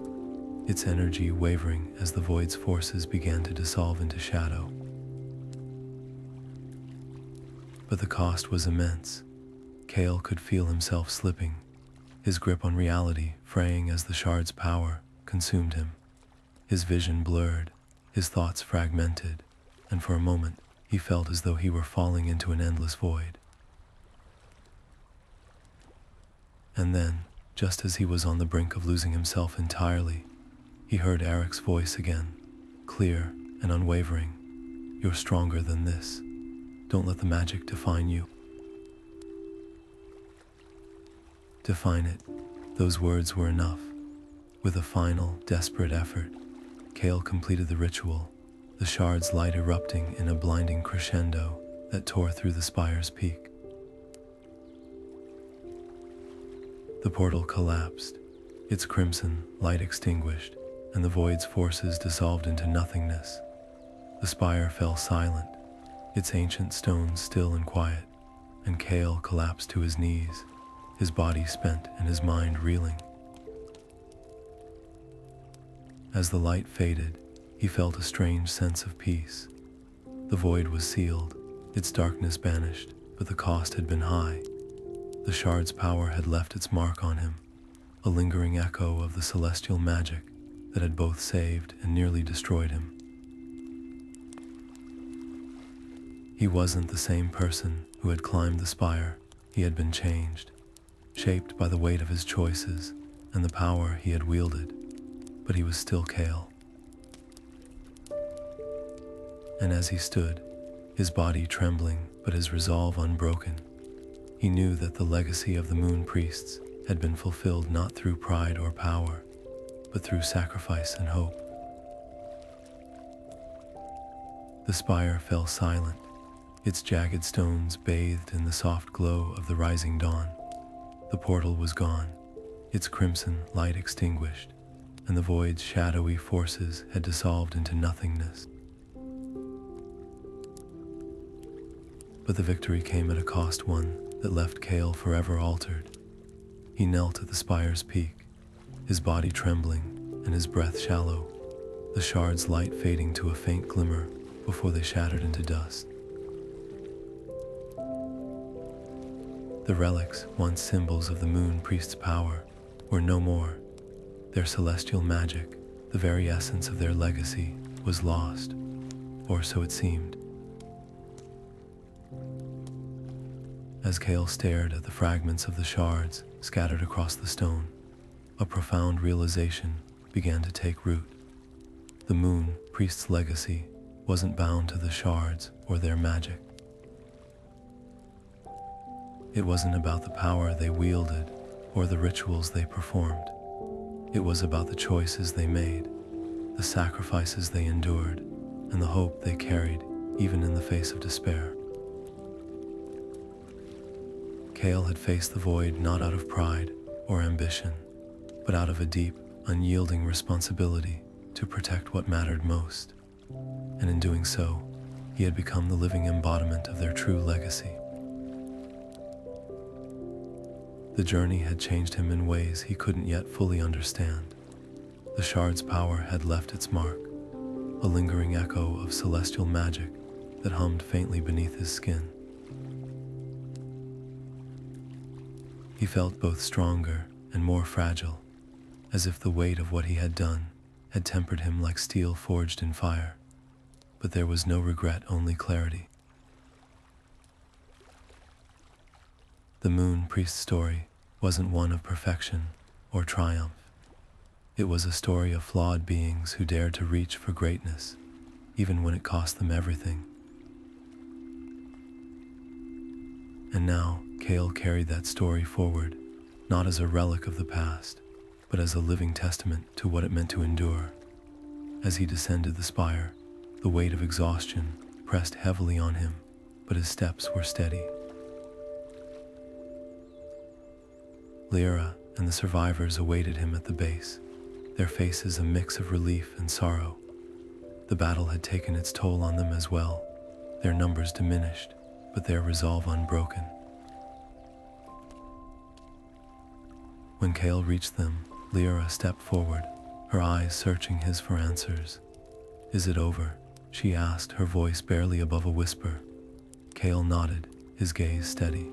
its energy wavering as the void's forces began to dissolve into shadow. But the cost was immense. Kale could feel himself slipping, his grip on reality fraying as the shard's power consumed him. His vision blurred, his thoughts fragmented, and for a moment he felt as though he were falling into an endless void. And then, just as he was on the brink of losing himself entirely, he heard Erik's voice again, clear and unwavering. "You're stronger than this. Don't let the magic define you." Define it. Those words were enough. With a final, desperate effort, Kale completed the ritual, the shard's light erupting in a blinding crescendo that tore through the spire's peak. The portal collapsed, its crimson light extinguished, and the void's forces dissolved into nothingness. The spire fell silent, its ancient stones still and quiet, and Kale collapsed to his knees, his body spent and his mind reeling. As the light faded, he felt a strange sense of peace. The void was sealed, its darkness banished, but the cost had been high. The shard's power had left its mark on him, a lingering echo of the celestial magic that had both saved and nearly destroyed him. He wasn't the same person who had climbed the spire. He had been changed, shaped by the weight of his choices and the power he had wielded, but he was still Kael. And as he stood, his body trembling but his resolve unbroken, he knew that the legacy of the Moon Priests had been fulfilled not through pride or power, but through sacrifice and hope. The spire fell silent, its jagged stones bathed in the soft glow of the rising dawn. The portal was gone, its crimson light extinguished, and the void's shadowy forces had dissolved into nothingness. But the victory came at a cost, one that left Kael forever altered. He knelt at the spire's peak, his body trembling and his breath shallow, the shard's light fading to a faint glimmer before they shattered into dust. The relics, once symbols of the Moon Priest's power, were no more. Their celestial magic, the very essence of their legacy, was lost, or so it seemed. As Kael stared at the fragments of the shards scattered across the stone, a profound realization began to take root. The Moon Priest's legacy wasn't bound to the shards or their magic. It wasn't about the power they wielded or the rituals they performed. It was about the choices they made, the sacrifices they endured, and the hope they carried even in the face of despair. Kael had faced the void not out of pride or ambition, but out of a deep, unyielding responsibility to protect what mattered most. And in doing so, he had become the living embodiment of their true legacy. The journey had changed him in ways he couldn't yet fully understand. The shard's power had left its mark, a lingering echo of celestial magic that hummed faintly beneath his skin. He felt both stronger and more fragile, as if the weight of what he had done had tempered him like steel forged in fire. But there was no regret, only clarity. The Moon Priest's story wasn't one of perfection or triumph. It was a story of flawed beings who dared to reach for greatness, even when it cost them everything. And now, Kael carried that story forward, not as a relic of the past, but as a living testament to what it meant to endure. As he descended the spire, the weight of exhaustion pressed heavily on him, but his steps were steady. Elara and the survivors awaited him at the base, their faces a mix of relief and sorrow. The battle had taken its toll on them as well, their numbers diminished, but their resolve unbroken. When Kael reached them, Elara stepped forward, her eyes searching his for answers. "Is it over?" she asked, her voice barely above a whisper. Kael nodded, his gaze steady.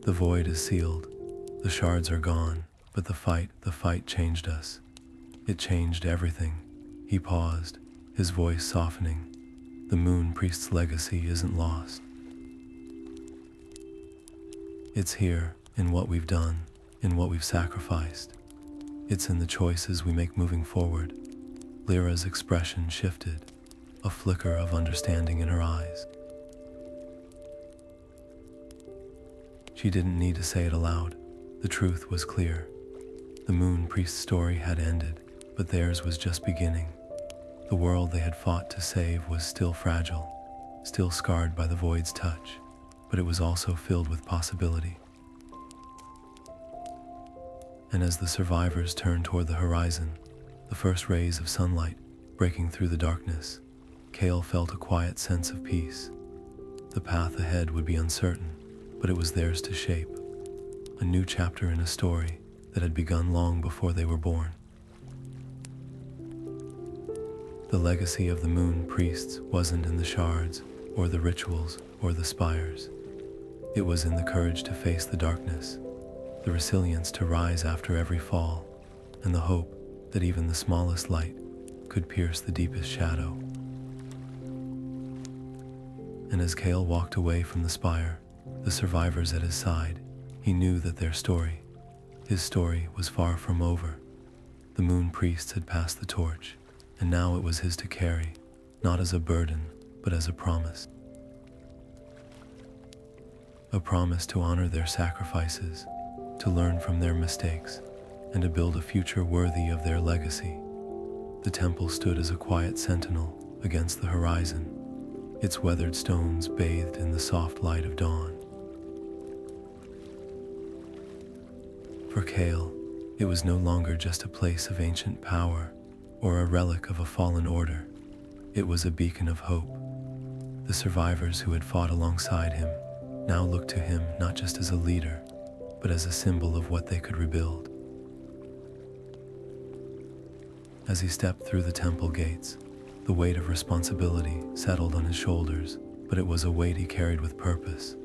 "The void is sealed. The shards are gone, but the fight changed us. It changed everything." He paused, his voice softening. "The Moon Priest's legacy isn't lost. It's here, in what we've done, in what we've sacrificed. It's in the choices we make moving forward." Lara's expression shifted, a flicker of understanding in her eyes. She didn't need to say it aloud. The truth was clear. The Moon Priest's story had ended, but theirs was just beginning. The world they had fought to save was still fragile, still scarred by the void's touch, but it was also filled with possibility. And as the survivors turned toward the horizon, the first rays of sunlight breaking through the darkness, Kael felt a quiet sense of peace. The path ahead would be uncertain, but it was theirs to shape. A new chapter in a story that had begun long before they were born. The legacy of the Moon Priests wasn't in the shards, or the rituals, or the spires. It was in the courage to face the darkness, the resilience to rise after every fall, and the hope that even the smallest light could pierce the deepest shadow. And as Kale walked away from the spire, the survivors at his side, he knew that their story, his story, was far from over. The Moon Priests had passed the torch, and now it was his to carry, not as a burden, but as a promise. A promise to honor their sacrifices, to learn from their mistakes, and to build a future worthy of their legacy. The temple stood as a quiet sentinel against the horizon, its weathered stones bathed in the soft light of dawn. For Kale, it was no longer just a place of ancient power or a relic of a fallen order. It was a beacon of hope. The survivors who had fought alongside him now looked to him not just as a leader, but as a symbol of what they could rebuild. As he stepped through the temple gates, the weight of responsibility settled on his shoulders, but it was a weight he carried with purpose.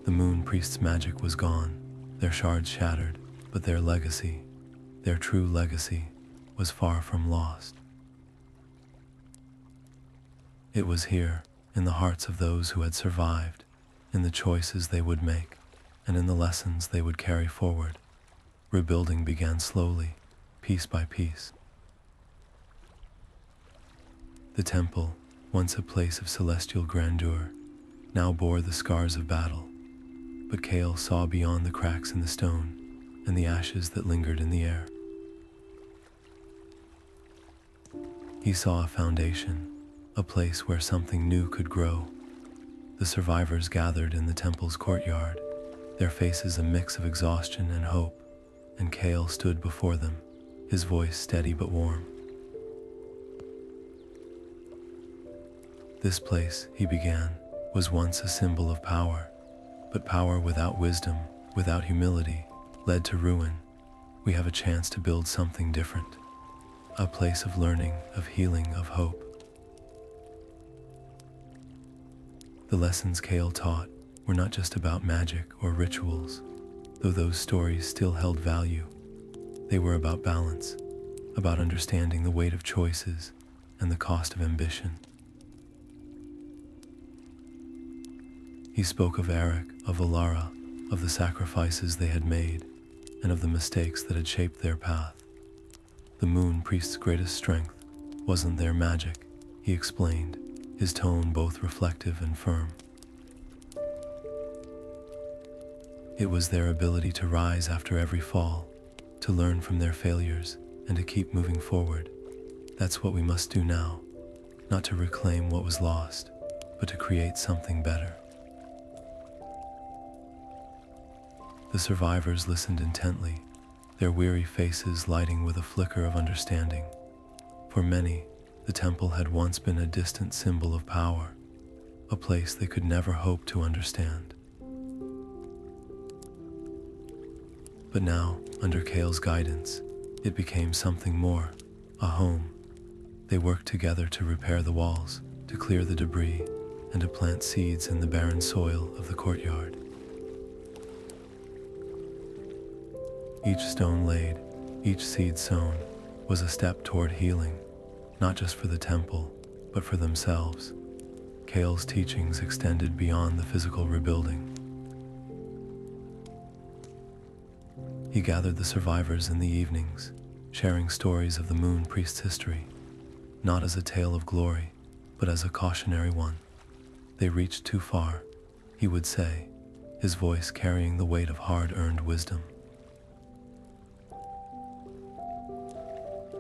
The Moon Priest's magic was gone, their shards shattered, but their legacy, their true legacy, was far from lost. It was here, in the hearts of those who had survived, in the choices they would make, and in the lessons they would carry forward. Rebuilding began slowly, piece by piece. The temple, once a place of celestial grandeur, now bore the scars of battle, but Kale saw beyond the cracks in the stone and the ashes that lingered in the air. He saw a foundation, a place where something new could grow. The survivors gathered in the temple's courtyard, their faces a mix of exhaustion and hope, and Kale stood before them, his voice steady but warm. This place, he began, was once a symbol of power, but power without wisdom, without humility, led to ruin. We have a chance to build something different, a place of learning, of healing, of hope. The lessons Kale taught were not just about magic or rituals, though those stories still held value. They were about balance, about understanding the weight of choices and the cost of ambition. He spoke of Erik, of Alara, of the sacrifices they had made, and of the mistakes that had shaped their path. The Moon Priest's greatest strength wasn't their magic, he explained, his tone both reflective and firm. It was their ability to rise after every fall, to learn from their failures, and to keep moving forward. That's what we must do now, not to reclaim what was lost, but to create something better. The survivors listened intently, their weary faces lighting with a flicker of understanding. For many, the temple had once been a distant symbol of power, a place they could never hope to understand. But now, under Kale's guidance, it became something more, a home. They worked together to repair the walls, to clear the debris, and to plant seeds in the barren soil of the courtyard. Each stone laid, each seed sown, was a step toward healing, not just for the temple, but for themselves. Kale's teachings extended beyond the physical rebuilding. He gathered the survivors in the evenings, sharing stories of the Moon Priest's history, not as a tale of glory, but as a cautionary one. They reached too far, he would say, his voice carrying the weight of hard-earned wisdom.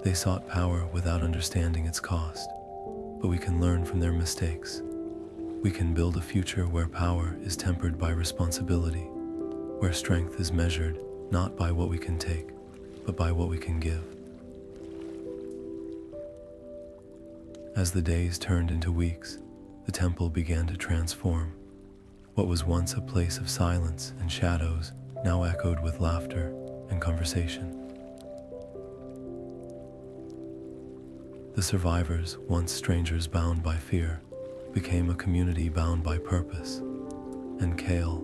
They sought power without understanding its cost, but we can learn from their mistakes. We can build a future where power is tempered by responsibility, where strength is measured not by what we can take, but by what we can give. As the days turned into weeks, the temple began to transform. What was once a place of silence and shadows now echoed with laughter and conversation. The survivors, once strangers bound by fear, became a community bound by purpose, and Kale,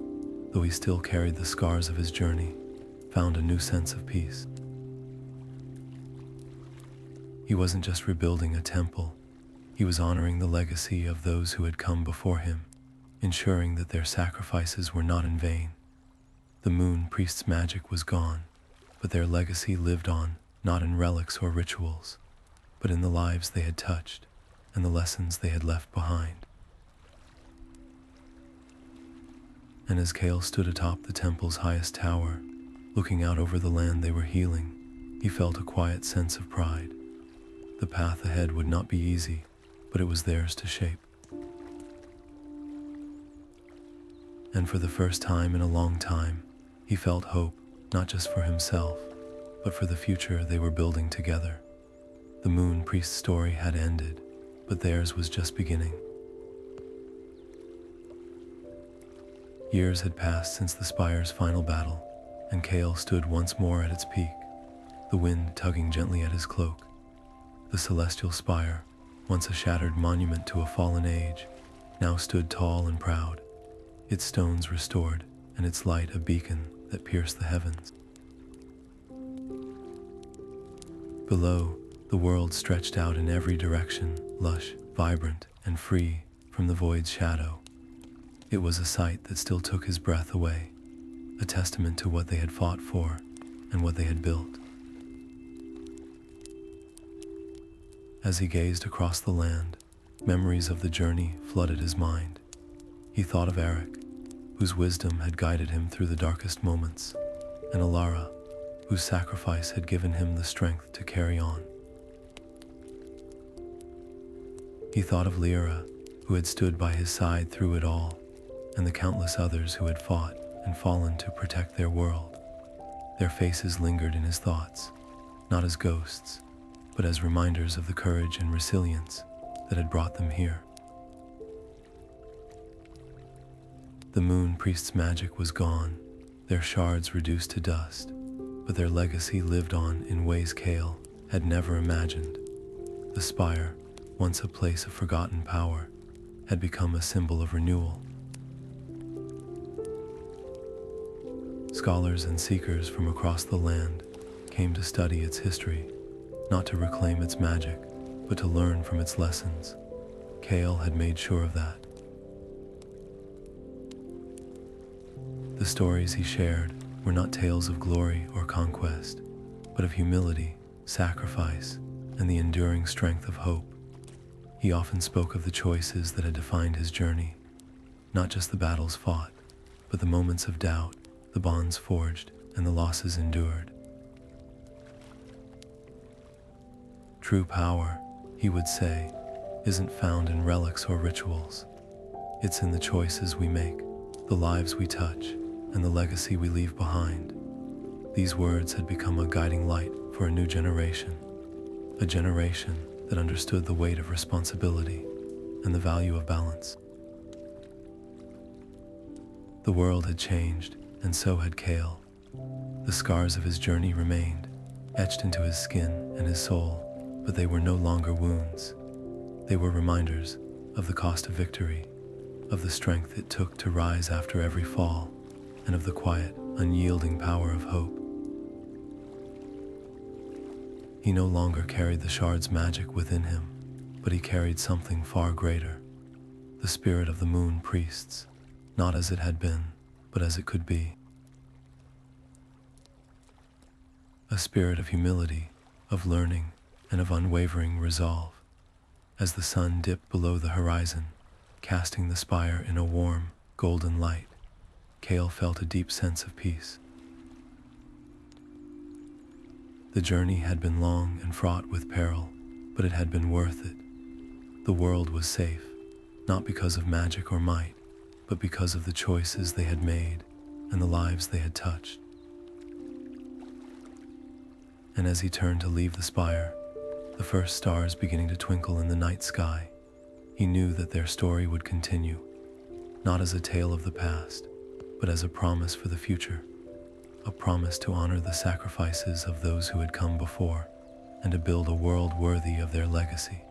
though he still carried the scars of his journey, found a new sense of peace. He wasn't just rebuilding a temple, he was honoring the legacy of those who had come before him, ensuring that their sacrifices were not in vain. The Moon Priest's magic was gone, but their legacy lived on, not in relics or rituals, but in the lives they had touched and the lessons they had left behind. And as Kale stood atop the temple's highest tower, looking out over the land they were healing, he felt a quiet sense of pride. The path ahead would not be easy, but it was theirs to shape. And for the first time in a long time, he felt hope, not just for himself, but for the future they were building together. The Moon Priest's story had ended, but theirs was just beginning. Years had passed since the Spire's final battle, and Kale stood once more at its peak, the wind tugging gently at his cloak. The Celestial Spire, once a shattered monument to a fallen age, now stood tall and proud, its stones restored and its light a beacon that pierced the heavens. Below, the world stretched out in every direction, lush, vibrant, and free from the void's shadow. It was a sight that still took his breath away, a testament to what they had fought for and what they had built. As he gazed across the land, memories of the journey flooded his mind. He thought of Erik, whose wisdom had guided him through the darkest moments, and Alara, whose sacrifice had given him the strength to carry on. He thought of Lyra, who had stood by his side through it all, and the countless others who had fought and fallen to protect their world. Their faces lingered in his thoughts, not as ghosts, but as reminders of the courage and resilience that had brought them here. The Moon Priest's magic was gone, their shards reduced to dust, but their legacy lived on in ways Kale had never imagined. The Spire, once a place of forgotten power, had become a symbol of renewal. Scholars and seekers from across the land came to study its history, not to reclaim its magic, but to learn from its lessons. Kael had made sure of that. The stories he shared were not tales of glory or conquest, but of humility, sacrifice, and the enduring strength of hope. He often spoke of the choices that had defined his journey, not just the battles fought, but the moments of doubt, the bonds forged, and the losses endured. True power, he would say, isn't found in relics or rituals. It's in the choices we make, the lives we touch, and the legacy we leave behind. These words had become a guiding light for a new generation, a generation that understood the weight of responsibility and the value of balance. The world had changed, and so had Kale. The scars of his journey remained, etched into his skin and his soul, but they were no longer wounds. They were reminders of the cost of victory, of the strength it took to rise after every fall, and of the quiet, unyielding power of hope. He no longer carried the shard's magic within him, but he carried something far greater, the spirit of the Moon Priests, not as it had been, but as it could be. A spirit of humility, of learning, and of unwavering resolve. As the sun dipped below the horizon, casting the spire in a warm, golden light, Kale felt a deep sense of peace. The journey had been long and fraught with peril, but it had been worth it. The world was safe, not because of magic or might, but because of the choices they had made and the lives they had touched. And as he turned to leave the spire, the first stars beginning to twinkle in the night sky, he knew that their story would continue, not as a tale of the past, but as a promise for the future, a promise to honor the sacrifices of those who had come before, and to build a world worthy of their legacy.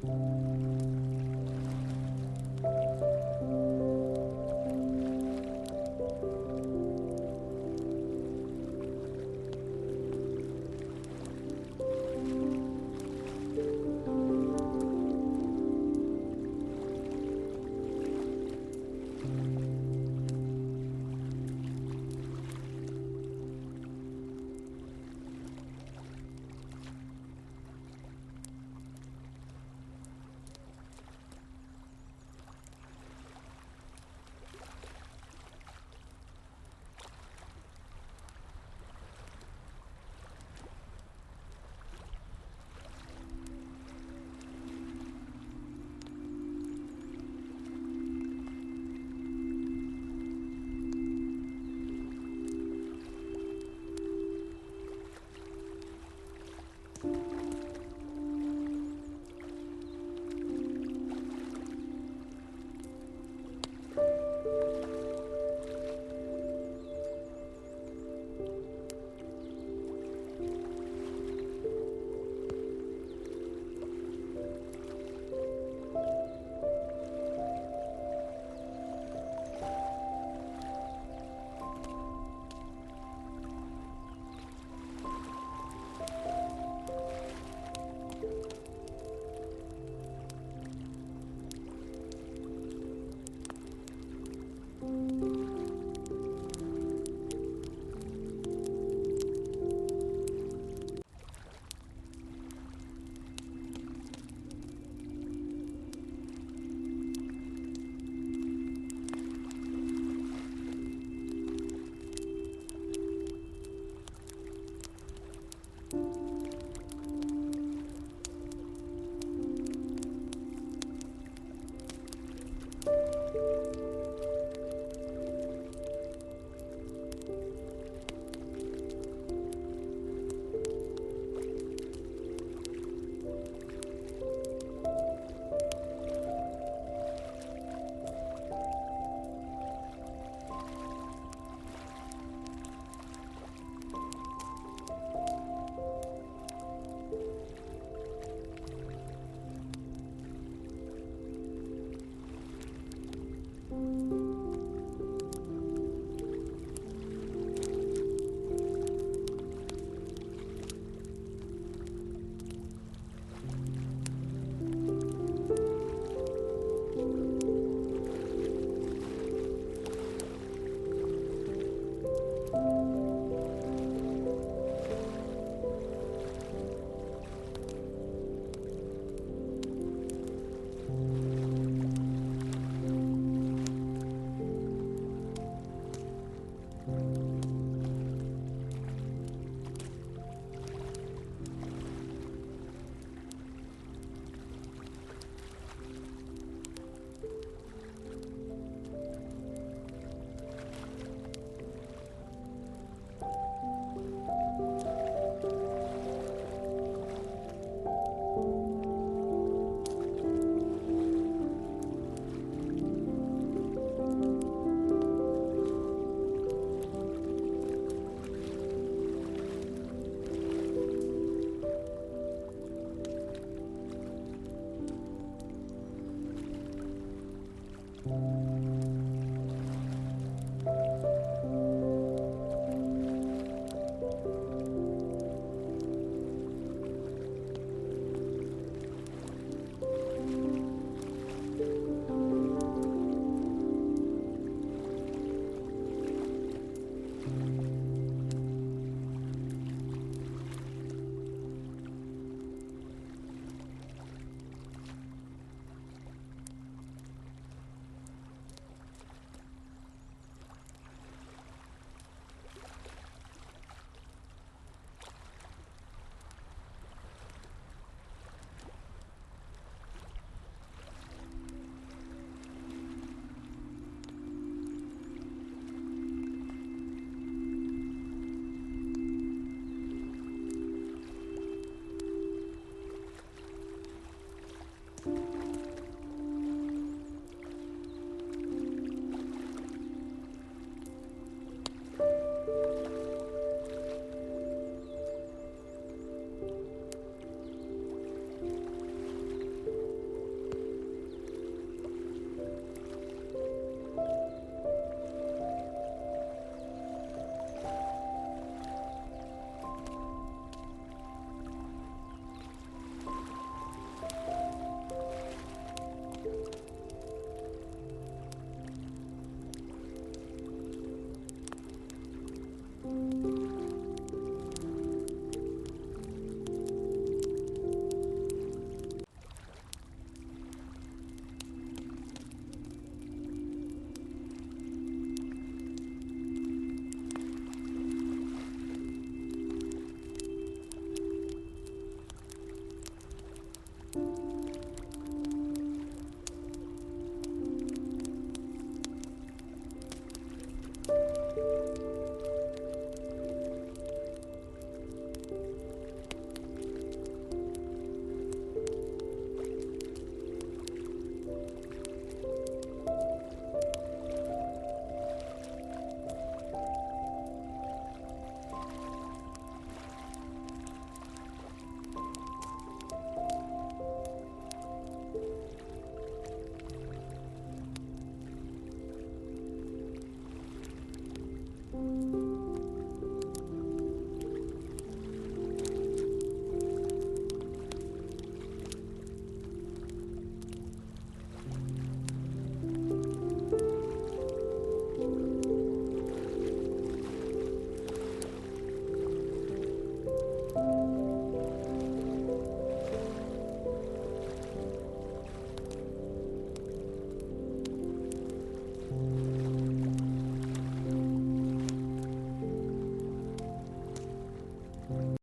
you.